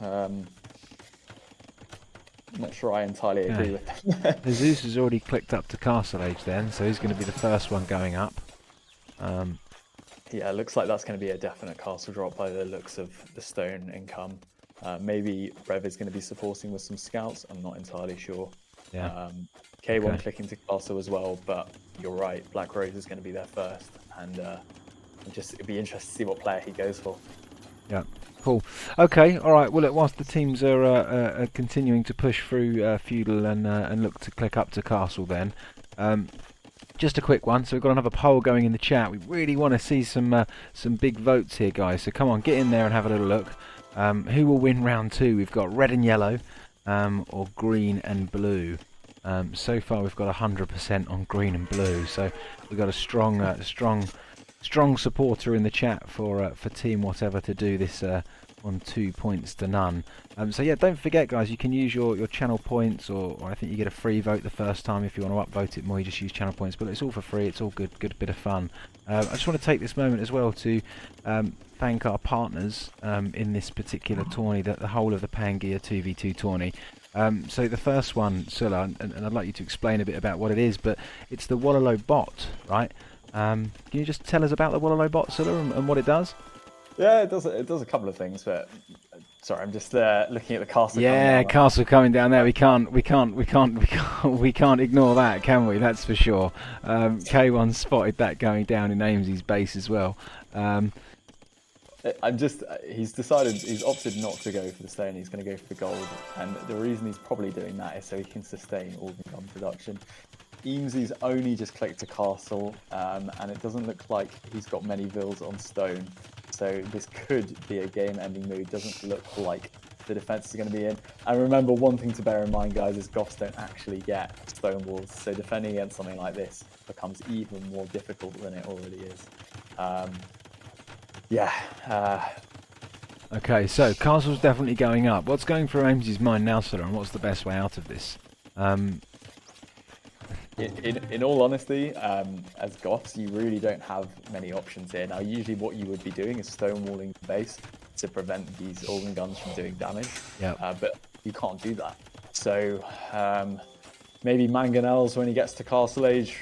Not sure I entirely agree with them. Jesus has already clicked up to Castle Age then, so he's going to be the first one going up. Yeah, it looks like that's going to be a definite castle drop by the looks of the stone income. Maybe Rev is going to be supporting with some scouts. I'm not entirely sure. Yeah. K1 clicking to castle as well, but you're right. Black Rose is going to be there first, and it'd be interesting to see what player he goes for. Yeah. Cool. Okay. All right. Well, whilst the teams are continuing to push through feudal and look to click up to castle, then. Just a quick one. So we've got another poll going in the chat. We really want to see some big votes here, guys. So come on, get in there and have a little look. Who will win round 2? We've got red and yellow, or green and blue. So far, we've got 100% on green and blue. So we've got a strong supporter in the chat for team whatever to do this on 2 points to none. So yeah, don't forget, guys, you can use your channel points, or I think you get a free vote the first time. If you want to upvote it more, you just use channel points, but it's all for free. It's all good bit of fun. I just want to take this moment as well to thank our partners in this particular tourney, the whole of the Pangea 2v2 tourney. So the first one, Sulla, and I'd like you to explain a bit about what it is, but it's the Wallaloo bot, right? Can you just tell us about the Wallow bot, Scylla, and what it does? Yeah, it does. It does a couple of things, but sorry, I'm just looking at the castle. Yeah, coming down. castle coming down there. We can't ignore that, can we? That's for sure. K1 spotted that going down in Amesy's base as well. I'm just. He's decided. He's opted not to go for the stone. He's going to go for the gold, and the reason he's probably doing that is so he can sustain organ gun production. Eamsy's only just clicked a castle, and it doesn't look like he's got many vills on stone. So this could be a game-ending move. Doesn't look like the defense is going to be in. And remember, one thing to bear in mind, guys, is Goths don't actually get stone walls. So defending against something like this becomes even more difficult than it already is. Okay, so castle's definitely going up. What's going through Amesy's mind now, Scylla, and what's the best way out of this? In all honesty, as Goths, you really don't have many options here. Now, usually what you would be doing is stonewalling the base to prevent these organ guns from doing damage. Yep. But you can't do that. So maybe Mangonels, when he gets to Castle Age,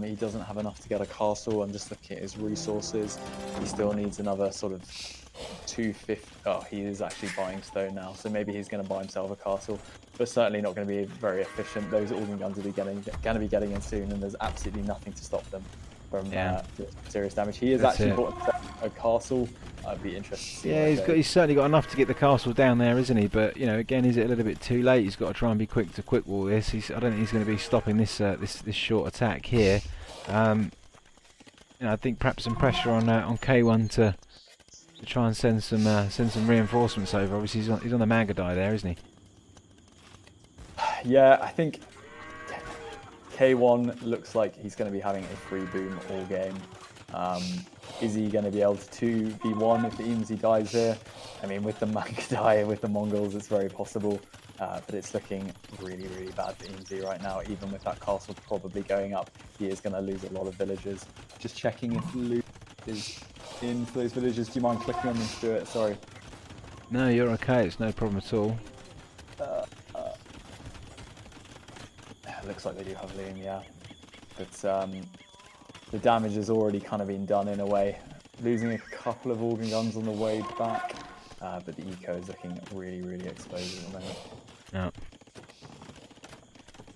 he doesn't have enough to get a castle. I'm just looking at his resources. He still needs another sort of 250. Oh, he is actually buying stone now, so maybe he's going to buy himself a castle, but certainly not going to be very efficient. Those organ guns will be going to be getting in soon, and there's absolutely nothing to stop them from serious damage. He has actually bought a castle. I'd be interested to see. Yeah, he's certainly got enough to get the castle down there, isn't he? But you know, again, is it a little bit too late? He's got to try and be quick to quick wall this. I don't think he's going to be stopping this this short attack here. You know, I think perhaps some pressure on K1 to try and send some reinforcements over. Obviously, he's on the Mangudai there, isn't he? Yeah, I think K1 looks like he's going to be having a free boom all game. Is he going to be able to 2v1 if the Eamsy dies here? I mean, with the Mangudai, with the Mongols, it's very possible. But it's looking really, really bad for Eamsy right now. Even with that castle probably going up, he is going to lose a lot of villagers. Just checking if loot is in for those villagers. Do you mind clicking on them to do it? Sorry. No, you're okay. It's no problem at all. Looks like they do have loom, yeah. But the damage has already kind of been done in a way. Losing a couple of organ guns on the way back, but the eco is looking really, really exposed at the moment. Yeah.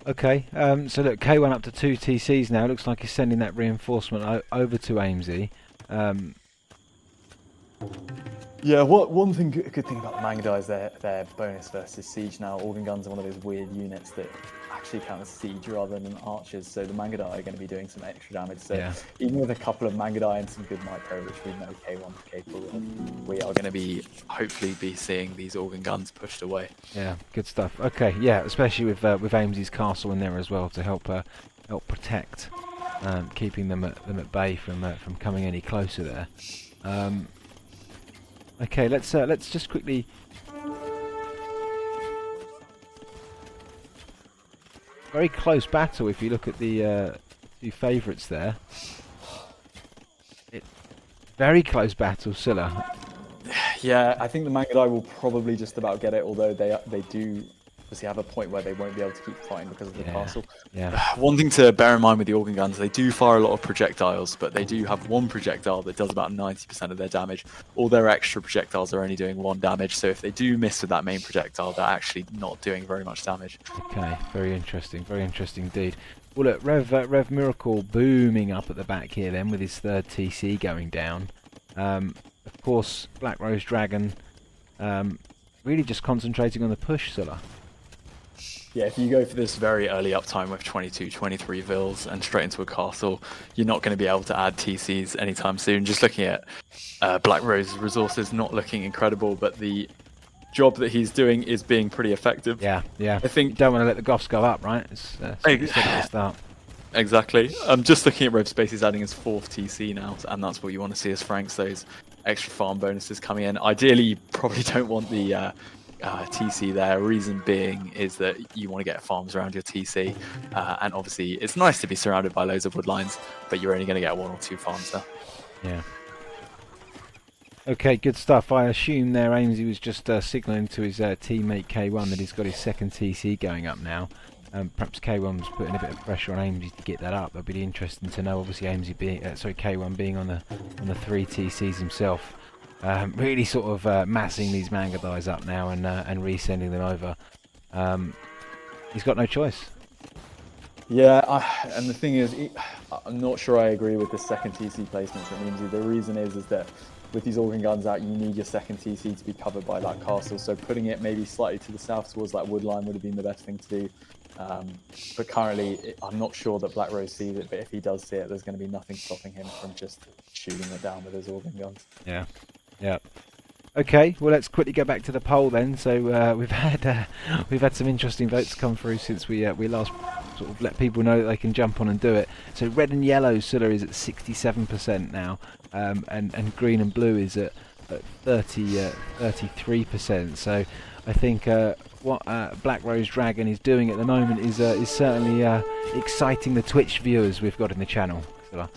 Okay, so look, K1 up to 2 TCs now. Looks like he's sending that reinforcement over to Amesy. Yeah, one thing, good thing about the Mangudai is their bonus versus siege now. Organ guns are one of those weird units that actually count as siege rather than archers, so the Mangudai are going to be doing some extra damage. So even with a couple of Mangudai and some good micro, which we know K1 is capable of, we are going to be hopefully seeing these organ guns pushed away. Yeah, good stuff. Okay, yeah, especially with Amesy's castle in there as well to help protect, keeping them at bay from coming any closer there. Okay, let's just quickly. Very close battle if you look at the two favourites there. Very close battle, Scylla. Yeah, I think the Mangudai will probably just about get it, although they do obviously have a point where they won't be able to keep fighting because of the castle. Yeah. One thing to bear in mind with the organ guns, they do fire a lot of projectiles, but they do have one projectile that does about 90% of their damage. All their extra projectiles are only doing 1 damage, so if they do miss with that main projectile, they're actually not doing very much damage. Okay, very interesting indeed. Well, look, Rev Miracle booming up at the back here then with his 3rd TC going down. Of course, Black Rose Dragon really just concentrating on the push, Scylla. Yeah, if you go for this very early uptime with 22, 23 vills and straight into a castle, you're not going to be able to add TCs anytime soon. Just looking at Black Rose's resources, not looking incredible, but the job that he's doing is being pretty effective. Yeah. I think you don't want to let the Goths go up, right? It's at the start. Exactly. I'm just looking at Rev Space. He's adding his 4th TC now, and that's what you want to see as Franks, those extra farm bonuses coming in. Ideally, you probably don't want the TC there. Reason being is that you want to get farms around your TC, and obviously it's nice to be surrounded by loads of wood lines, but you're only going to get 1 or 2 farms there. Yeah. Okay, good stuff. I assume there Amesy was just signalling to his teammate K1 that he's got his 2nd TC going up now. Perhaps K1's putting a bit of pressure on Amesy to get that up. That'd be interesting to know. Obviously, Amesy being, K1 being on the 3TCs himself, really sort of massing these manga dies up now and resending them over. He's got no choice. Yeah, and the thing is, I'm not sure I agree with the second TC placement from Imsy. The reason is that with these organ guns out, you need your second TC to be covered by that castle. So putting it maybe slightly to the south towards that wood line would have been the best thing to do. But currently, I'm not sure that Black Rose sees it. But if he does see it, there's going to be nothing stopping him from just shooting it down with his organ guns. Yeah, yeah. Okay, well let's quickly go back to the poll then. So we've had some interesting votes come through since we last sort of let people know that they can jump on and do it. So red and yellow Sulla is at 67% now, and green and blue is at 33%. So I think what Black Rose Dragon is doing at the moment is certainly exciting the Twitch viewers we've got in the channel. Sulla.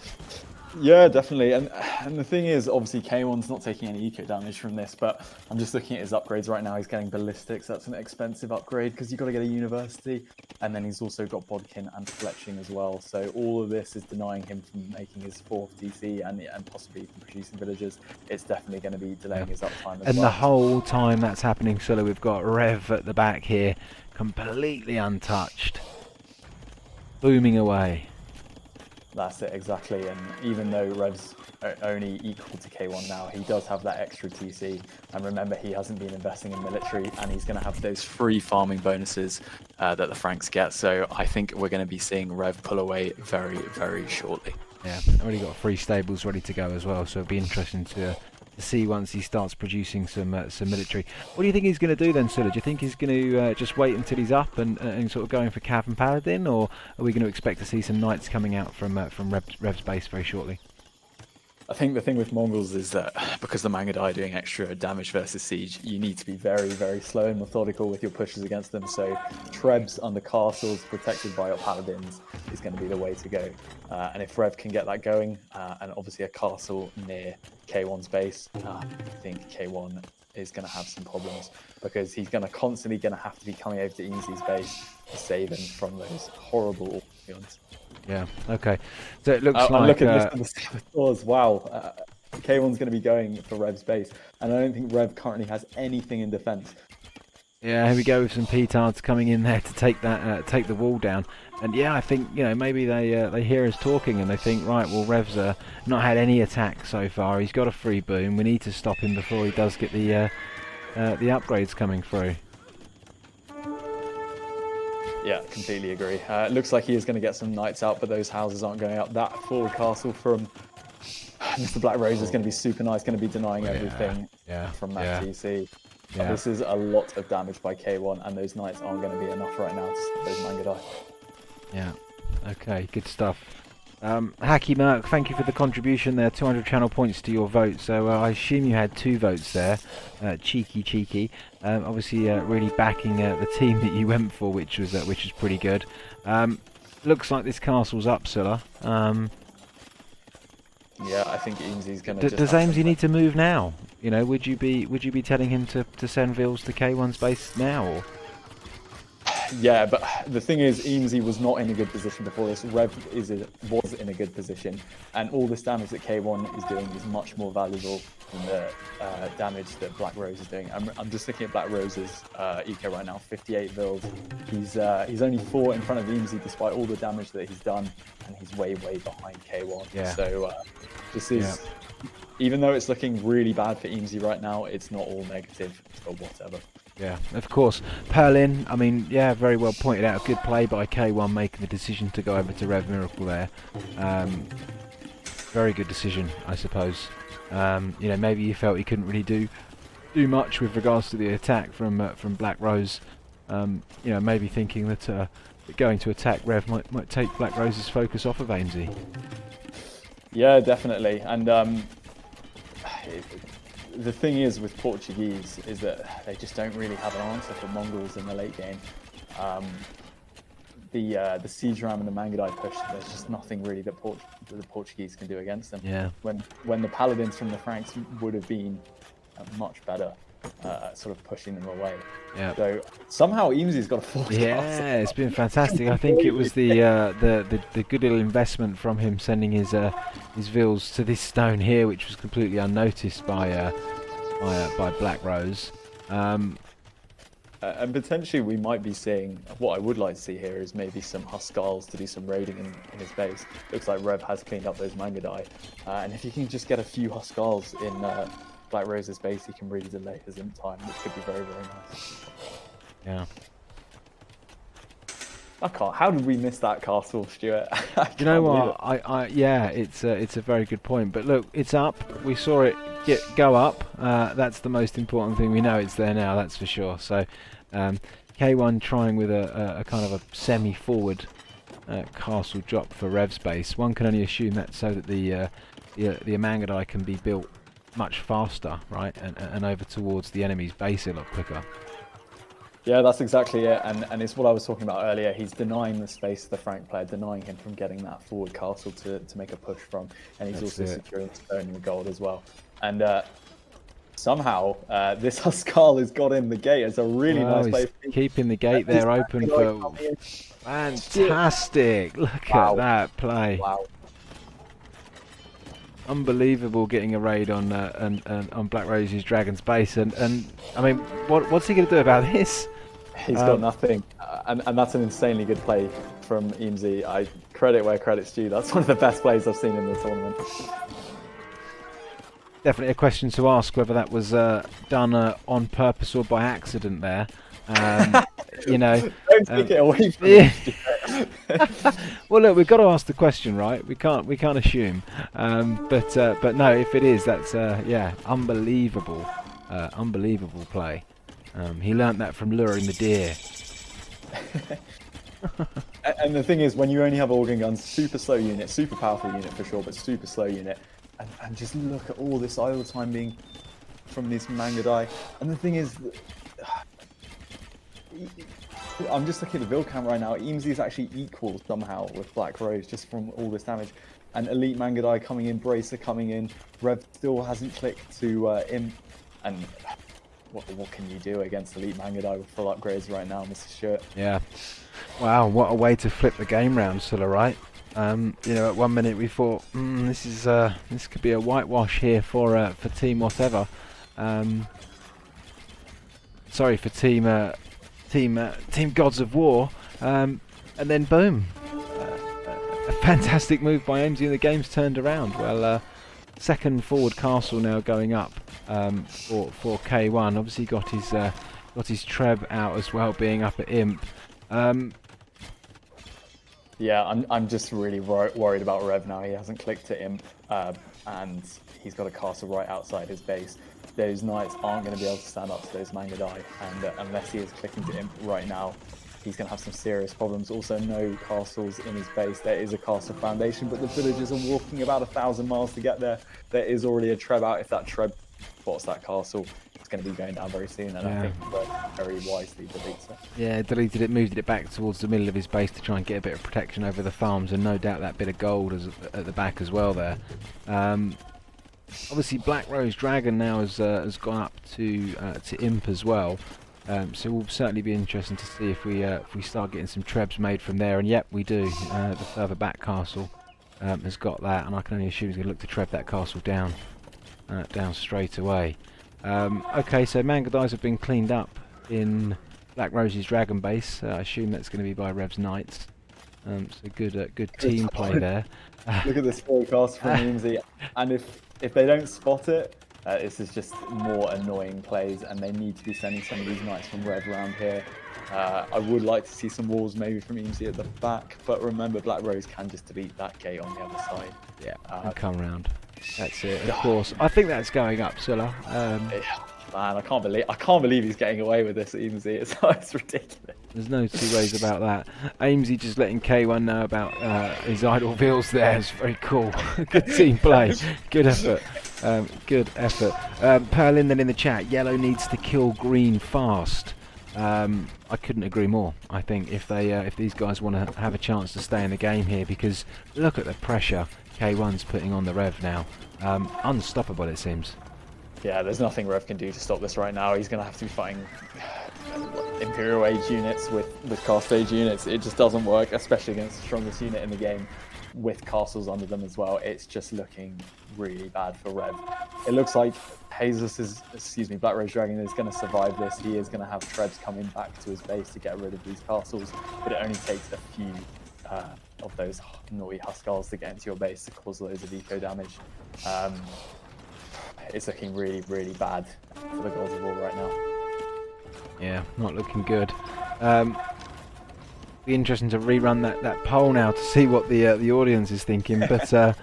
Yeah, definitely. And the thing is, obviously, K1's not taking any eco damage from this, but I'm just looking at his upgrades right now. He's getting ballistics. That's an expensive upgrade because you've got to get a university. And then he's also got bodkin and fletching as well. So all of this is denying him from making his 4th DC and possibly from producing villagers. It's definitely going to be delaying his uptime as well. And the whole time that's happening, Sulla, we've got Rev at the back here, completely untouched, booming away. That's it, exactly. And even though Rev's only equal to K1 now, he does have that extra TC. And remember, he hasn't been investing in military, and he's going to have those free farming bonuses that the Franks get. So I think we're going to be seeing Rev pull away very, very shortly. Yeah, already got 3 stables ready to go as well, so it'll be interesting to see once he starts producing some military. What do you think he's going to do then, Sulla? Do you think he's going to just wait until he's up and sort of going for Cav and Paladin, or are we going to expect to see some knights coming out from Rev's base very shortly? I think the thing with Mongols is that because the Mangudai are doing extra damage versus siege, you need to be very, very slow and methodical with your pushes against them. So Trebs under castles protected by your paladins is going to be the way to go. And if Rev can get that going, and obviously a castle near K1's base, I think K1 is going to have some problems because he's constantly going to have to be coming over to Easy's base to save him from those horrible guns. Yeah, okay. So it looks like... I'm looking at this the stores. Wow. K1's going to be going for Rev's base. And I don't think Rev currently has anything in defense. Yeah, here we go with some petards coming in there to take that, take the wall down. And yeah, I think, you know, maybe they hear us talking and they think, right, well, Rev's not had any attack so far. He's got a free boom. We need to stop him before he does get the upgrades coming through. Yeah, completely agree. It looks like he is going to get some knights out, but those houses aren't going up. That forward castle from Mr. Black Rose is going to be super nice, going to be denying everything from that TC. Yeah. This is a lot of damage by K1, and those knights aren't going to be enough right now to stop those Mangudai. Yeah, okay, good stuff. Hacky Merc, thank you for the contribution there, 200 channel points to your vote. So I assume you had 2 votes there. Cheeky. Obviously, really backing the team that you went for, which was pretty good. Looks like this castle's up, Sulla. Yeah, I think Aimsy's going to. Does Aimsy need to move now? You know, would you be telling him to send Vils to K1's base now? Or? Yeah, but the thing is, Eamsy was not in a good position before this. Rev was in a good position, and all this damage that K1 is doing is much more valuable than the damage that Black Rose is doing. I'm just looking at Black Rose's eco right now, 58 Vils. He's only 4 in front of Eamsy despite all the damage that he's done, and he's way behind K1. Yeah. So this is, even though it's looking really bad for Eamsy right now, it's not all negative or whatever. Yeah, of course. Perlin, I mean, yeah, very well pointed out. A good play by K1 making the decision to go over to Rev Miracle there. Very good decision, I suppose. You know, maybe he felt he couldn't really do much with regards to the attack from Black Rose. You know, maybe thinking that going to attack Rev might take Black Rose's focus off of Aimsy. Yeah, definitely. And the thing is with Portuguese is that they just don't really have an answer for Mongols in the late game. The siege ram and the Mangudai push, there's just nothing really that the Portuguese can do against them. Yeah. When the paladins from the Franks would have been much better. sort of pushing them away. Yeah. So somehow Eames's got a forward Yeah, castle. it's been fantastic. I think it was the good little investment from him sending his Vils to this stone here, which was completely unnoticed by Black Rose. And potentially we might be seeing, what I would like to see here is maybe some Huskarls to do some raiding in his base. Looks like Rev has cleaned up those Mangadai. And if he can just get a few Huskarls in Black Rose's base, he can really delay his imp time, which could be very, very nice. Yeah. I can't. How did we miss that castle, Stuart? You know what? Yeah, it's a very good point. But look, it's up. We saw it go up. That's the most important thing. We know it's there now. That's for sure. So, K1 trying with a kind of a semi-forward castle drop for Rev's base. One can only assume that so that the Amangadai can be built much faster, right, and over towards the enemy's base a lot quicker. Yeah, that's exactly it, and it's what I was talking about earlier. He's denying the space to the Frank player, denying him from getting that forward castle to make a push from, and he's also securing the stone and the gold as well. And somehow this Huskal has got in the gate. It's a really nice place. Keeping the gate there open for... Fantastic! Look at that play. Wow. Unbelievable getting a raid on Black Rose's Dragon's base, and I mean, what's he going to do about this? He's got nothing, and that's an insanely good play from Eamesy. I credit where credit's due. That's one of the best plays I've seen in the tournament. Definitely a question to ask whether that was done on purpose or by accident there. You know, don't take it away from me. Well, look, we've got to ask the question, right? We can't assume. But no, if it is, that's yeah, unbelievable play. He learnt that from luring the deer. And the thing is, when you only have organ guns, super slow unit, super powerful unit for sure, but super slow unit, and just look at all this idle time being from these Mangadai. And the thing is, I'm just looking at the build count right now. Eamesy is actually equal somehow with Black Rose just from all this damage. And Elite Mangadai coming in, Bracer coming in, Rev still hasn't clicked to Imp. And what can you do against Elite Mangadai with full upgrades right now, Mr. Stewart? Yeah. Wow, what a way to flip the game round, Scylla, right? You know, at 1 minute we thought, this could be a whitewash here for Team whatever. Sorry, for Team Gods of War, and then boom, a fantastic move by Eamesy, and the game's turned around. Well, second forward castle now going up for K1. Obviously got his Treb out as well, being up at Imp. Yeah, I'm just really worried about Rev now. He hasn't clicked to Imp, and he's got a castle right outside his base. Those knights aren't going to be able to stand up to those Mangadai, and unless he is clicking to Imp right now, he's going to have some serious problems. Also, no castles in his base. There is a castle foundation, but the villagers are walking about 1,000 miles to get there. There is already a Treb out. If that Treb spots that castle, it's going to be going down very soon, and I think Rev very wisely deletes it. Yeah, deleted it, moved it back towards the middle of his base to try and get a bit of protection over the farms, and no doubt that bit of gold is at the back as well there. Obviously, Black Rose Dragon now has gone up to Imp as well, so we'll certainly be interesting to see if we start getting some Trebs made from there. And yep, we do. The further back castle has got that, and I can only assume he's going to look to Treb that castle down straight away. Okay, so Mangadais have been cleaned up in Black Rose's Dragon base. I assume that's going to be by Rev's Knights. So good team play there. Look at this forecast from Eamesy, and if they don't spot it, this is just more annoying plays, and they need to be sending some of these knights from Rev around here. I would like to see some walls maybe from Eamesy at the back, but remember Black Rose can just delete that gate on the other side. Yeah, and come round. That's it. Of course, I think that's going up, Scylla. Man, I can't believe he's getting away with this, Eamesy. It's ridiculous. There's no two ways about that. Eamesy just letting K1 know about his idle Vils there is very cool. Good team play. Good effort. Good effort. Perlin then in the chat, yellow needs to kill green fast. I couldn't agree more. I think if these guys want to have a chance to stay in the game here, because look at the pressure K1's putting on the Rev now. Unstoppable, it seems. Yeah, there's nothing Rev can do to stop this right now. He's going to have to be fighting Imperial Age units with Cast Age units. It just doesn't work, especially against the strongest unit in the game with castles under them as well. It's just looking really bad for Rev. It looks like Black Rose Dragon is going to survive this. He is going to have Trebs coming back to his base to get rid of these castles, but it only takes a few of those naughty Huskars to get into your base to cause loads of eco damage. It's looking really, really bad for the Gods of War right now. Yeah, not looking good. Be interesting to rerun that poll now to see what the audience is thinking. But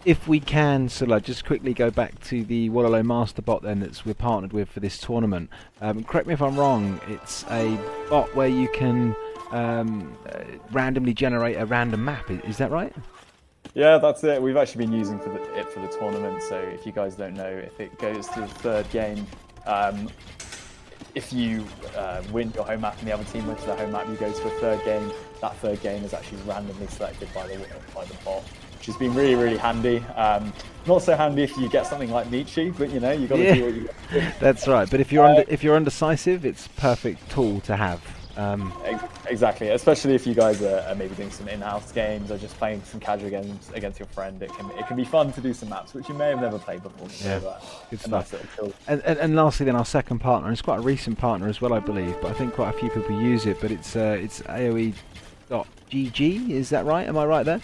if we can, Sulla, just quickly go back to the Wallalo Master bot then we're partnered with for this tournament. Correct me if I'm wrong. It's a bot where you can randomly generate a random map. Is that right? Yeah, that's it. We've actually been using it for the tournament. So if you guys don't know, if it goes to the third game, if you win your home map and the other team wins their home map, you go to a third game. That third game is actually randomly selected by the bot, which has been really, really handy. Not so handy if you get something like Nietzsche, but you got to do what you got to do. That's right. But if you're undecisive, it's a perfect tool to have. Exactly, especially if you guys are maybe doing some in-house games or just playing some casual games against your friend. It can be fun to do some maps which you may have never played before. Yeah, good stuff. Nice and lastly, then our second partner, and it's quite a recent partner as well, I believe. But I think quite a few people use it. But it's AOE.GG. Is that right? Am I right there?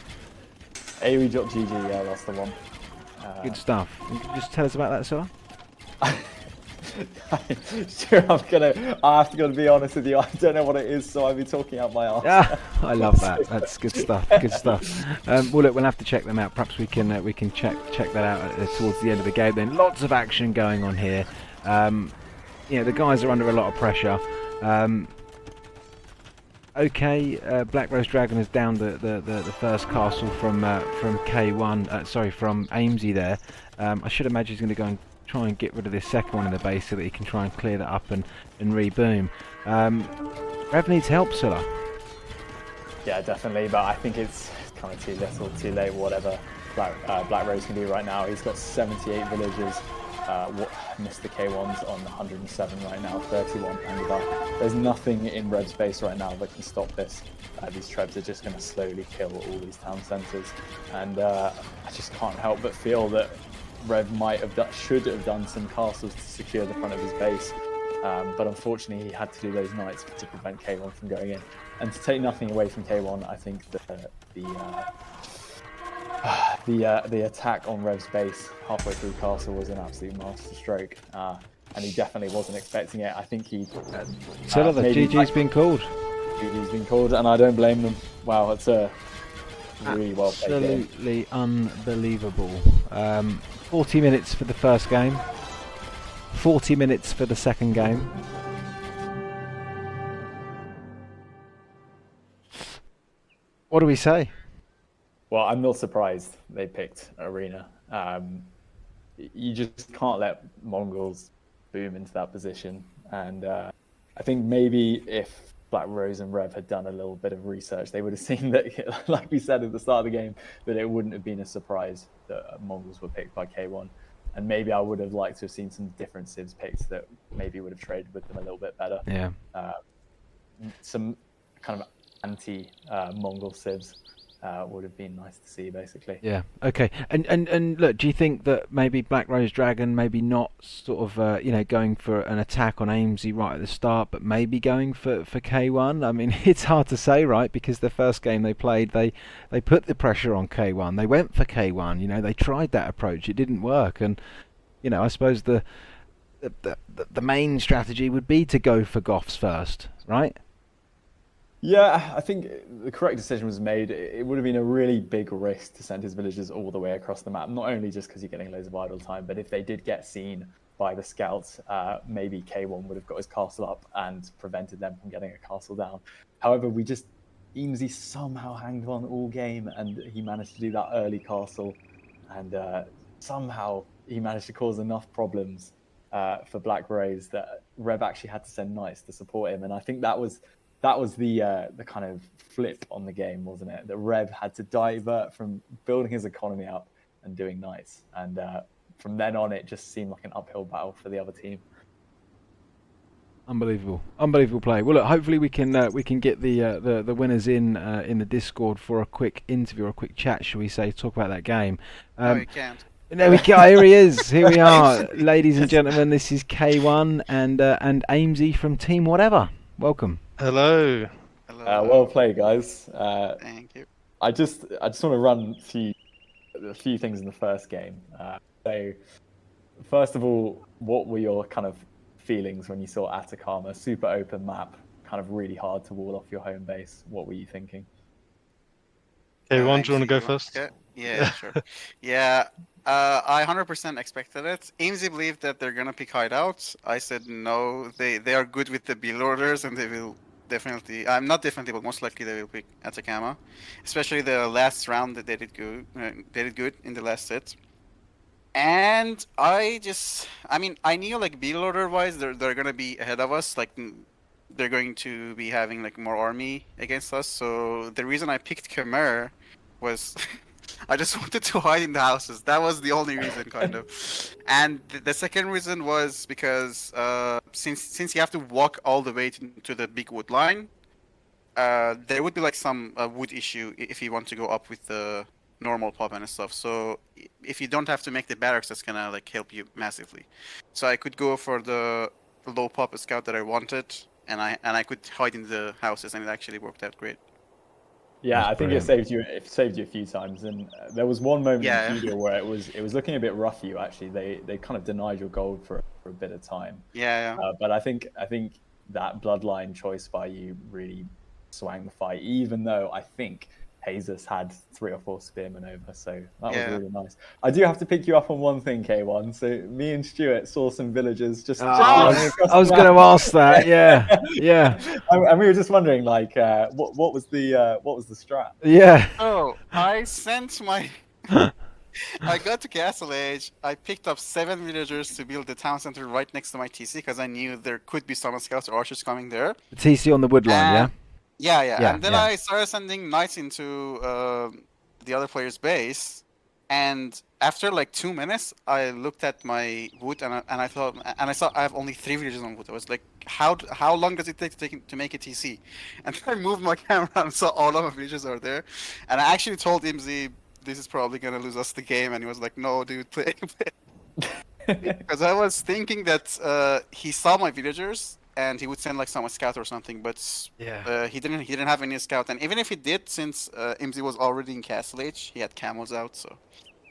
AOE.GG, yeah, that's the one. Good stuff. Can you just tell us about that, sir? Sure, I have to be honest with you. I don't know what it is, so I'll be talking out my arse. Yeah, I love that. That's good stuff. Good stuff. Well, look, we'll have to check them out. Perhaps we can check that out towards the end of the game. Then lots of action going on here. The guys are under a lot of pressure. Black Rose Dragon has downed the first castle from K1. From Amesy there. I should imagine he's going to go and try and get rid of this second one in the base so that he can try and clear that up and reboom. Rev needs help, Sulla. Yeah, definitely, but I think it's kind of too little, too late, whatever Black Rose can do right now. He's got 78 villagers. Mr. K1's on 107 right now, 31 Pangea. There's nothing in Rev's base right now that can stop this. These Trebs are just going to slowly kill all these town centres, and I just can't help but feel that Rev should have done some castles to secure the front of his base, but unfortunately he had to do those knights to prevent K1 from going in. And to take nothing away from K1, I think that the attack on Rev's base halfway through castle was an absolute masterstroke, and he definitely wasn't expecting it. I think he. So the GG's been called. GG's been called, and I don't blame them. Wow, it's a really well played game. Absolutely unbelievable. 40 minutes for the first game. 40 minutes for the second game. What do we say? Well, I'm not surprised they picked Arena. You just can't let Mongols boom into that position. And I think maybe if Black Rose and Rev had done a little bit of research, they would have seen that, like we said at the start of the game, that it wouldn't have been a surprise that Mongols were picked by K1. And maybe I would have liked to have seen some different civs picked that maybe would have traded with them a little bit better. Yeah. Some kind of anti-Mongol civs would have been nice to see, basically. Yeah. Okay. And look, do you think that maybe Black Rose Dragon maybe not sort of going for an attack on Amesy right at the start, but maybe going for K1? I mean, it's hard to say, right? Because the first game they played, they put the pressure on K1. They went for K1. They tried that approach. It didn't work, and I suppose the main strategy would be to go for Goths first, right? Yeah, I think the correct decision was made. It would have been a really big risk to send his villagers all the way across the map, not only just because you're getting loads of idle time, but if they did get seen by the scouts, maybe K1 would have got his castle up and prevented them from getting a castle down. However, Amesy somehow hanged on all game, and he managed to do that early castle, and somehow he managed to cause enough problems for Black Rose that Rev actually had to send knights to support him, and I think that was the kind of flip on the game, wasn't it? That Rev had to divert from building his economy up and doing knights, and from then on, it just seemed like an uphill battle for the other team. Unbelievable play. Well, look, hopefully we can get the winners in the Discord for a quick interview or a quick chat, shall we say? Talk about that game. No, you can't. There we go. Here he is. Here we are, ladies and gentlemen. This is K1 and Amesy from Team Whatever. Welcome. Hello. Hello. Well played, guys. Thank you. I just want to run through a few things in the first game. So, first of all, what were your kind of feelings when you saw Atacama? Super open map, kind of really hard to wall off your home base. What were you thinking? Okay, Ron, do you want to go Amesy, first? Yeah, sure. Yeah, I 100% expected it. Amesy believed that they're gonna pick hideouts. I said no. They are good with the build orders, and they will definitely. I'm not definitely, but most likely they will pick Atacama, especially the last round that they did good. They did good in the last set. And I mean, I knew like build order wise, they're gonna be ahead of us. Like they're going to be having like more army against us. So the reason I picked Khmer was I just wanted to hide in the houses. That was the only reason, kind of. And the second reason was because since you have to walk all the way to the big wood line, there would be like some wood issue if you want to go up with the normal pop and stuff. So if you don't have to make the barracks, that's gonna like help you massively. So I could go for the low pop scout that I wanted, and I could hide in the houses, and it actually worked out great. Yeah, That's I think brilliant. it saved you a few times, and there was one moment Yeah. in Judo where it was looking a bit rough for you. Actually, they kind of denied your gold for a bit of time. Yeah. But I think that bloodline choice by you really swang the fight, even though I think Jesus had 3 or 4 spearmen over, so that was Yeah. really nice. I do have to pick you up on one thing, K1. So me and Stuart saw some villagers just I running across was the going to map. ask that. Yeah. And we were just wondering, like, what was the strat? Yeah. Oh, I sent my. I got to Castle Age. I picked up 7 villagers to build the town center right next to my TC because I knew there could be some scouts or archers coming there. The TC on the wood line, yeah? Yeah. And then yeah. I started sending knights into the other player's base. And after like 2 minutes, I looked at my wood and I thought, and I saw I have only 3 villagers on wood. I was like, how long does it take to make a TC? And I moved my camera and saw all of my villagers are there. And I actually told Imzi, this is probably gonna lose us the game. And he was like, no, dude, play. Because I was thinking that he saw my villagers and he would send like some scout or something, but he didn't have any scout. And even if he did, since Imzi was already in Castle Age, he had camels out. So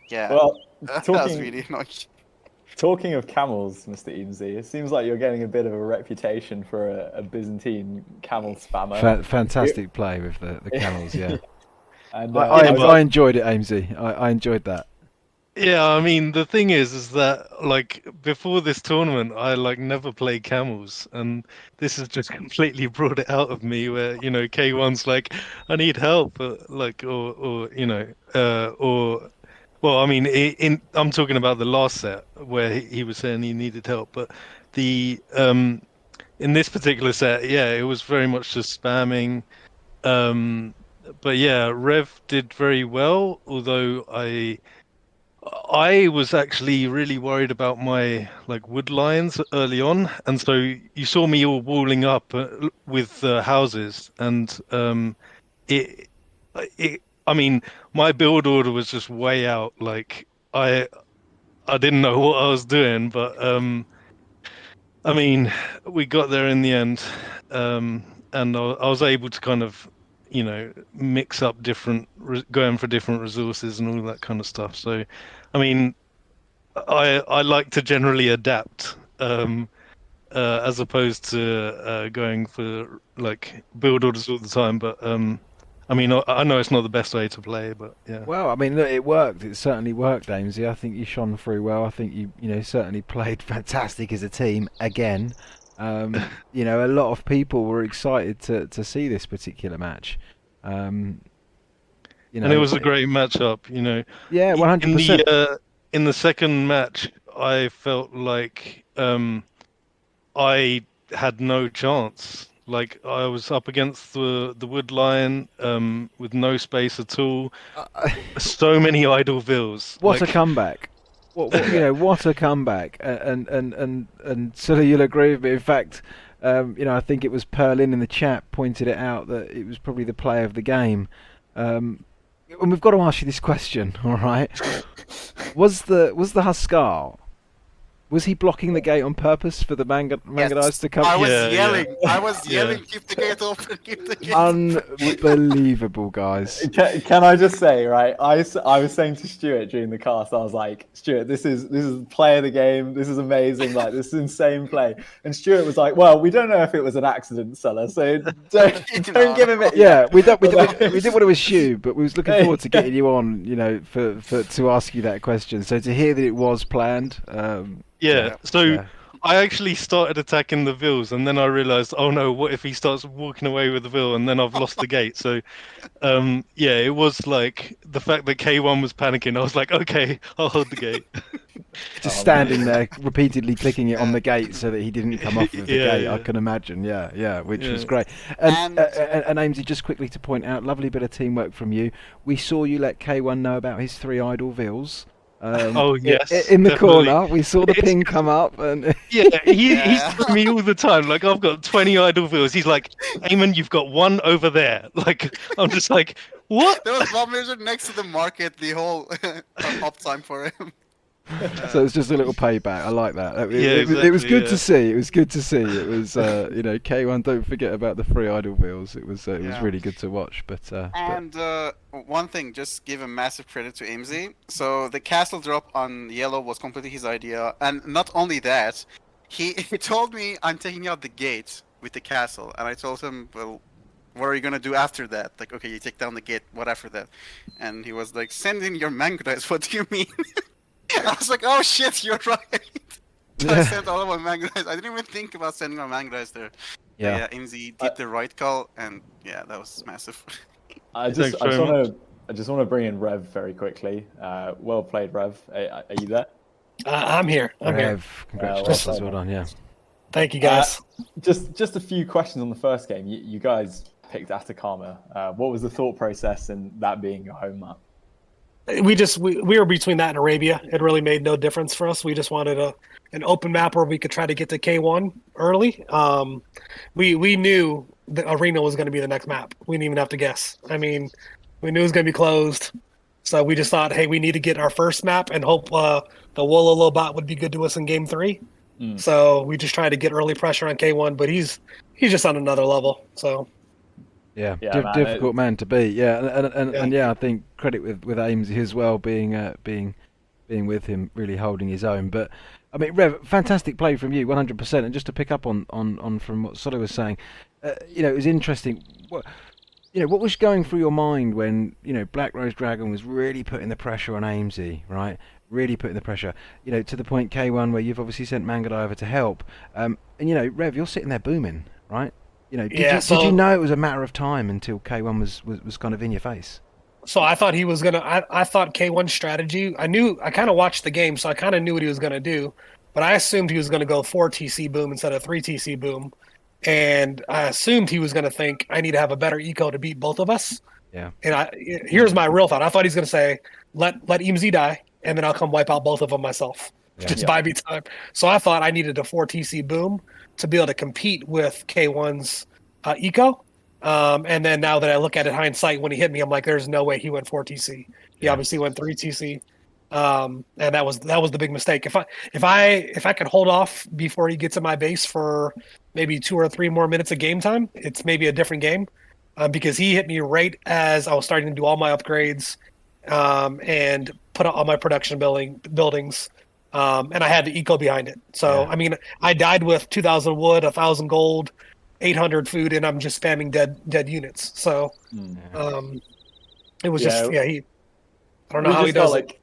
yeah, Well, that was really annoying. talking of camels, Mr. Eamsey, it seems like you're getting a bit of a reputation for a Byzantine camel spammer. Fantastic play with the camels, yeah. And I enjoyed it, Amesy. I enjoyed that. Yeah, I mean the thing is that like before this tournament, I like never played camels, and this has just completely brought it out of me. Where K1's like, I need help, like or or well, I mean I'm talking about the last set where he was saying he needed help, but the in this particular set, yeah, it was very much just spamming. But yeah, Rev did very well, although I was actually really worried about my like wood lines early on, and so you saw me all walling up with houses, and it, I mean, my build order was just way out. Like I didn't know what I was doing, but I mean, we got there in the end, and I was able to kind of, mix up going for different resources and all that kind of stuff. So, I mean, I like to generally adapt, as opposed to going for like build orders all the time. But I mean, I know it's not the best way to play, but yeah. Well, I mean, look, it worked. It certainly worked, Amesy. I think you shone through well. I think you certainly played fantastic as a team again. A lot of people were excited to see this particular match. And it was a great matchup, Yeah, In 100%. in the second match, I felt like I had no chance. Like I was up against the wood lion with no space at all. So many idle vills. What a Like comeback! what a comeback, and sort of you'll agree with me. In fact, I think it was Perlin in the chat pointed it out that it was probably the play of the game. And we've got to ask you this question, all right? Was the Huskar? Was he blocking the gate on purpose for the Mangudais to come? I was Yeah, yelling. yeah. I was yelling, keep the gate open, keep the gate Unbelievable, guys. Can I just say, right? I was saying to Stuart during the cast, I was like, Stuart, this is the play of the game. This is amazing. Like, this is insane play. And Stuart was like, well, we don't know if it was an accident, Sulla, so don't give him it. Yeah, we didn't want to assume, but we was looking forward to getting you on, for to ask you that question. So to hear that it was planned. Yeah. So Yeah. I actually started attacking the Vills, and then I realized, oh no, what if he starts walking away with the Vill, and then I've lost the gate. So, yeah, it was like the fact that K1 was panicking. I was like, okay, I'll hold the gate. Just standing there, repeatedly clicking it on the gate so that he didn't come off of the Yeah, gate. yeah. I can imagine, which was Yeah. great. And Amesy, just quickly to point out, lovely bit of teamwork from you. We saw you let K1 know about his 3 idle Vills. Oh, yes, in the definitely. corner, we saw the It's ping come up, and Yeah, he's Yeah. telling me all the time, like, I've got 20 idle Vills. He's like, Eamon, you've got 1 over there. Like, I'm just like, what? There was one measure next to the market the whole uptime for him. so it's just a little payback. I like that. It was exactly, good yeah. to see. It was good to see. It was, K1. Don't forget about the 3 idle Vills. It was Yeah. really good to watch. But And one thing, just give a massive credit to Amesy. So the castle drop on yellow was completely his idea, and not only that, he told me I'm taking out the gate with the castle, and I told him, well, what are you gonna do after that? Like, okay, you take down the gate. What after that? And he was like, send in your Mangudais. What do you mean? I was like, oh shit, you're right. I sent all of my Mangudais. I didn't even think about sending my Mangudais there. yeah. Yeah, Amesy did the right call, and yeah, that was massive. I Thanks just very want to bring in Rev very quickly. Well played, Rev. Are you there? I'm here. I'm here. Rev, congratulations. well Well done. Yeah. Thank you, guys. Just a few questions on the first game. You guys picked Atacama. What was the thought process in that being your home map? We were between that and Arabia. It really made no difference for us. We just wanted an open map where we could try to get to K1 early. We knew the arena was going to be the next map. We didn't even have to guess. I mean, we knew it was going to be closed. So we just thought, hey, we need to get our first map and hope the Wololo bot would be good to us in game 3. So we just tried to get early pressure on K1, but he's just on another level. So Yeah, Yeah, man, difficult man to beat. Yeah, and I think credit with Amesy as well, being with him, really holding his own. But I mean, Rev, fantastic play from you, 100%. And just to pick up on from what Solly was saying, it was interesting. What was going through your mind when Black Rose Dragon was really putting the pressure on Amesy, right? Really putting the pressure, to the point K1 where you've obviously sent Mangudai over to help. And Rev, you're sitting there booming, right? Did you know it was a matter of time until K1 was kind of in your face? So I thought he was gonna. I thought K1's strategy. I kind of watched the game, so I kind of knew what he was gonna do, but I assumed he was gonna go 4 TC boom instead of 3 TC boom, and I assumed he was gonna think I need to have a better eco to beat both of us. Yeah. And here's my real thought. I thought he's gonna say let EMZ die, and then I'll come wipe out both of them myself. Yeah. Just buy me time. So I thought I needed a 4 TC boom to be able to compete with K1's eco. And then now that I look at it hindsight, when he hit me, I'm like, there's no way he went 4 TC. He obviously went 3 TC. And that was the big mistake. If I could hold off before he gets in my base for maybe 2 or 3 more minutes of game time, it's maybe a different game. Because he hit me right as I was starting to do all my upgrades and put all my production buildings. And I had the eco behind it. So, I mean, I died with 2,000 wood, 1,000 gold, 800 food, and I'm just spamming dead units. So, it was just, I don't know how he does it.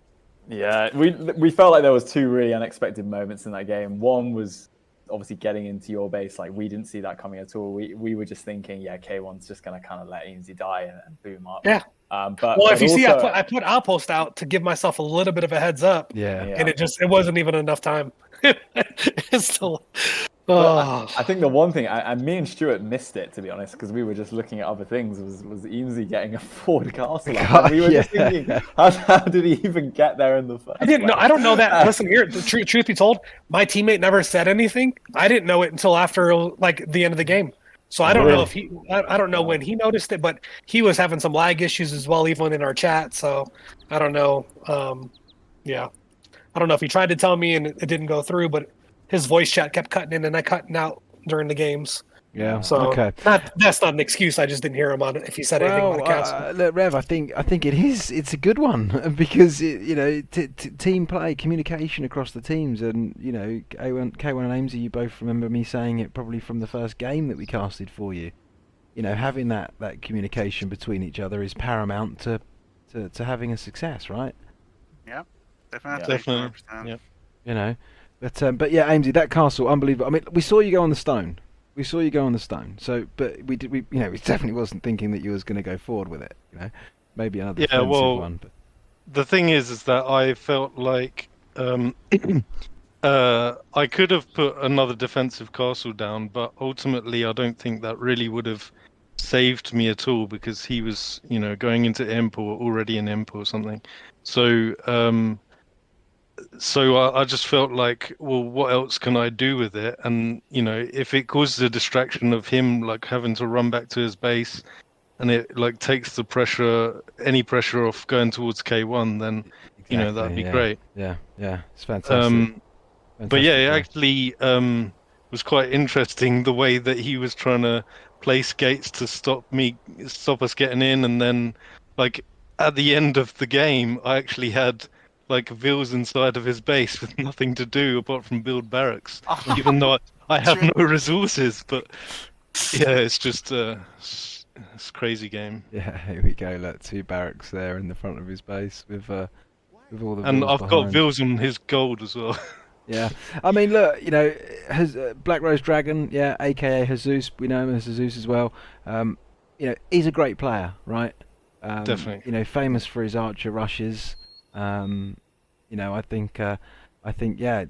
We felt like there was 2 really unexpected moments in that game. One was obviously getting into your base. Like, we didn't see that coming at all. We were just thinking, K1's just going to kind of let Eamzy die and boom up. Yeah. But if you see, also, I put outpost out to give myself a little bit of a heads up. Yeah. And it wasn't even enough time. It's still, Oh, I think the one thing, and me and Stuart missed it, to be honest, because we were just looking at other things, was Eamsy getting a forward castle up. And we were just thinking, how did he even get there in the first I didn't know. place? I don't know that. Listen here. The truth be told, my teammate never said anything. I didn't know it until after like the end of the game. So I don't know Really? if he. I don't know when he noticed it, but he was having some lag issues as well, even in our chat. So I don't know. Yeah, I don't know if he tried to tell me and it didn't go through, but his voice chat kept cutting in and I cutting out during the games. Yeah. So Okay. that's not an excuse. I just didn't hear him on it if he said anything about a castle. Look, Rev, I think it is. It's a good one because team play, communication across the teams, and K1 and Amesy, you both remember me saying it probably from the first game that we casted for you. Having that communication between each other is paramount to having a success, right? Yeah, definitely. Definitely. 100%. Yeah. But yeah, Amesy, that castle, unbelievable. I mean, we saw you go on the stone. So, but we definitely wasn't thinking that you was going to go forward with it. Maybe another defensive one. But The thing is that I felt like I could have put another defensive castle down, but ultimately I don't think that really would have saved me at all because he was, going into imp or already in imp or something. So, I just felt like, well, what else can I do with it? And if it causes a distraction of him like having to run back to his base, and it like takes any pressure off going towards K1, then that'd be great. Yeah, it's fantastic. But yeah, it Fantastic play. actually was quite interesting the way that he was trying to place gates to stop us getting in, and then like at the end of the game, I actually had like Vils inside of his base with nothing to do apart from build barracks, even though I have True. no resources. But yeah, it's just it's a crazy game. Yeah, here we go. Look, 2 barracks there in the front of his base with all the And Vils I've got behind. Vils on his gold as well. Yeah, I mean, look, Black Rose Dragon, yeah, aka Jesus, we know him as Jesus as well. He's a great player, right? Definitely. Famous for his archer rushes. I think, yeah,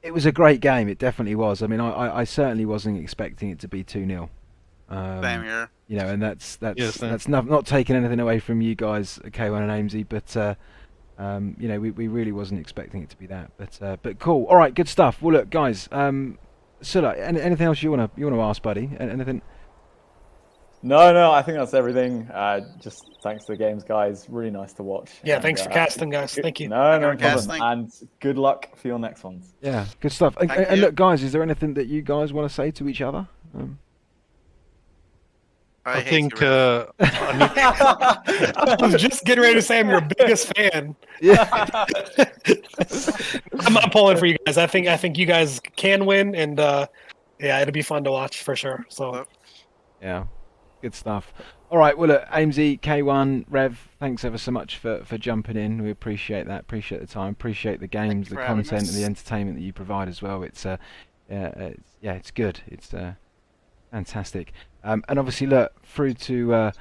it was a great game. It definitely was. I mean, I certainly wasn't expecting it to be 2-0. Same here. And that's Yeah, same. that's not taking anything away from you guys, K1 and Amesy, but. We really wasn't expecting it to be that, but cool. All right, good stuff. Well, look, guys. Sulla, anything else you wanna ask, buddy? Anything? No, I think that's everything. Just thanks to the games, guys. Really nice to watch. Yeah, And, thanks for casting, guys. Thank you. No Thank you for problem. casting. And good luck for your next ones. Yeah, good stuff. And Thank you. look, guys, is there anything that you guys want to say to each other? I hate think you, Rick. I was just getting ready to say I'm your biggest fan. Yeah. I'm pulling for you guys. I think you guys can win, and yeah, it'll be fun to watch for sure. So Yeah, good stuff. All right, well, look, Amesy, K1, Rev, thanks ever so much for jumping in. We appreciate that. Appreciate the time. Appreciate the games, you the for having content, and the us. entertainment that you provide as well. It's it's good. It's fantastic. And obviously, look through to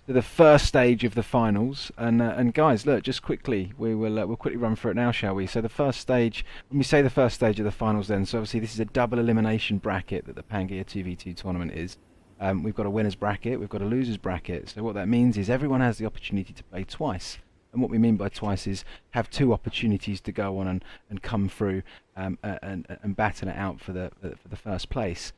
the first stage of the finals. And guys, look, just quickly, we'll quickly run through it now, shall we? So the first stage, when we say the first stage of the finals, then, so obviously this is a double elimination bracket that the Pangea 2v2 tournament is. We've got a winner's bracket, we've got a loser's bracket. So what that means is everyone has the opportunity to play twice. And what we mean by twice is have 2 opportunities to go on and come through and batten it out for the first place.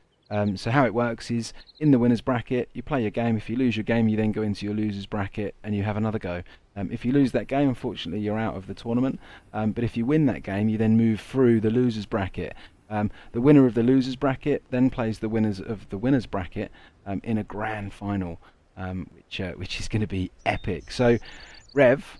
So how it works is, in the winner's bracket, you play your game. If you lose your game, you then go into your loser's bracket and you have another go. If you lose that game, unfortunately, you're out of the tournament. But if you win that game, you then move through the loser's bracket. The winner of the loser's bracket then plays the winners of the winner's bracket in a grand final, which is going to be epic. So, Rev,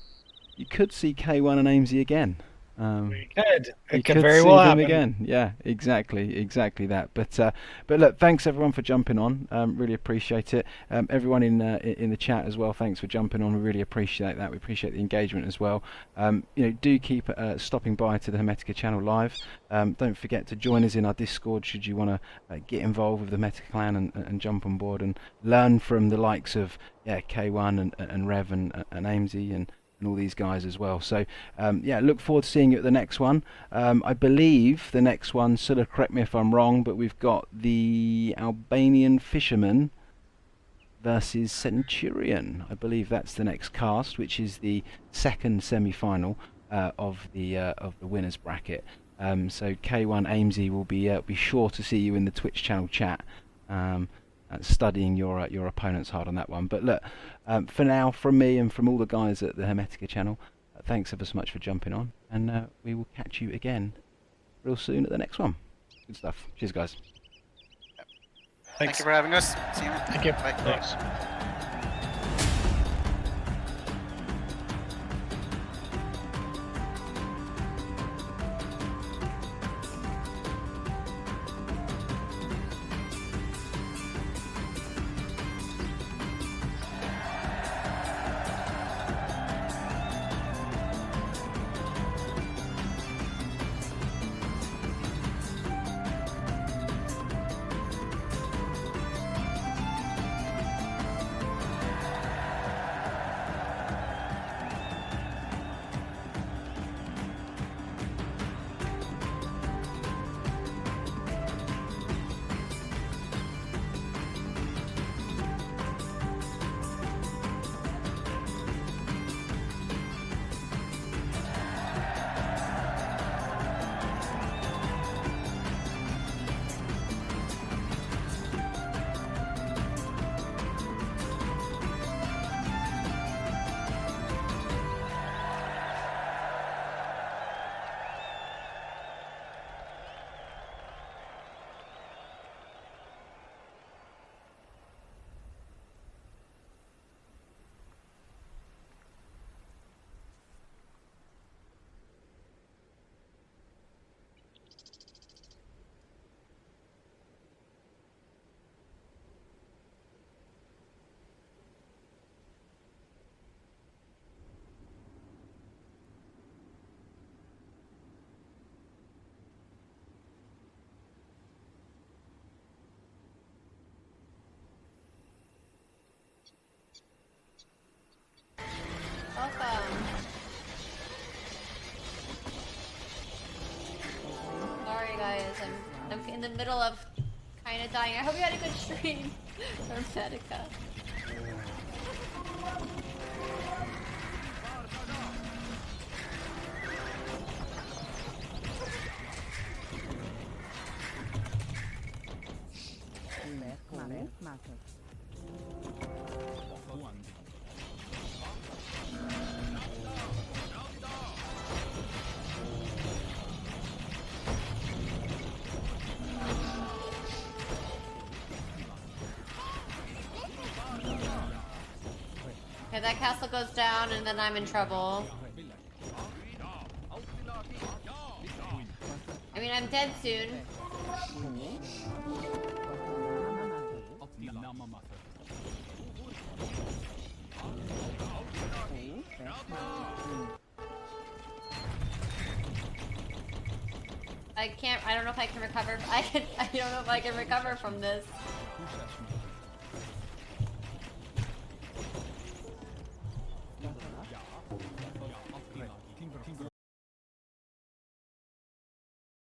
you could see K1 and Amesy again. we could. You It could could very see well them happen. again. Yeah, exactly that. But look, thanks everyone for jumping on. Really appreciate it. Everyone in the chat as well. Thanks for jumping on. We really appreciate that. We appreciate the engagement as well. Do keep stopping by to the Hermetica channel live. Don't forget to join us in our Discord should you want to get involved with the Hermetica clan and jump on board and learn from the likes of K1 and Rev and Amesy and and all these guys as well. So yeah, look forward to seeing you at the next one. I believe the next one, Sulla, correct me if I'm wrong, but we've got the Albanian Fisherman versus Centurion. I believe that's the next cast, which is the second semi-final of the winners bracket. So K1 Amesy will be sure to see you in the Twitch channel chat, studying your opponents hard on that one. But look, for now, from me and from all the guys at the Hermetica channel, thanks ever so much for jumping on, and we will catch you again real soon at the next one. Good stuff. Cheers, guys. Thank you for having us. See you. Thank you. Bye. Thanks. Welcome. Sorry guys, I'm in the middle of kind of dying. I hope you had a good stream. Hermetica. Okay, that castle goes down and then I'm in trouble. I mean, I'm dead soon. I don't know if I can recover. I don't know if I can recover from this.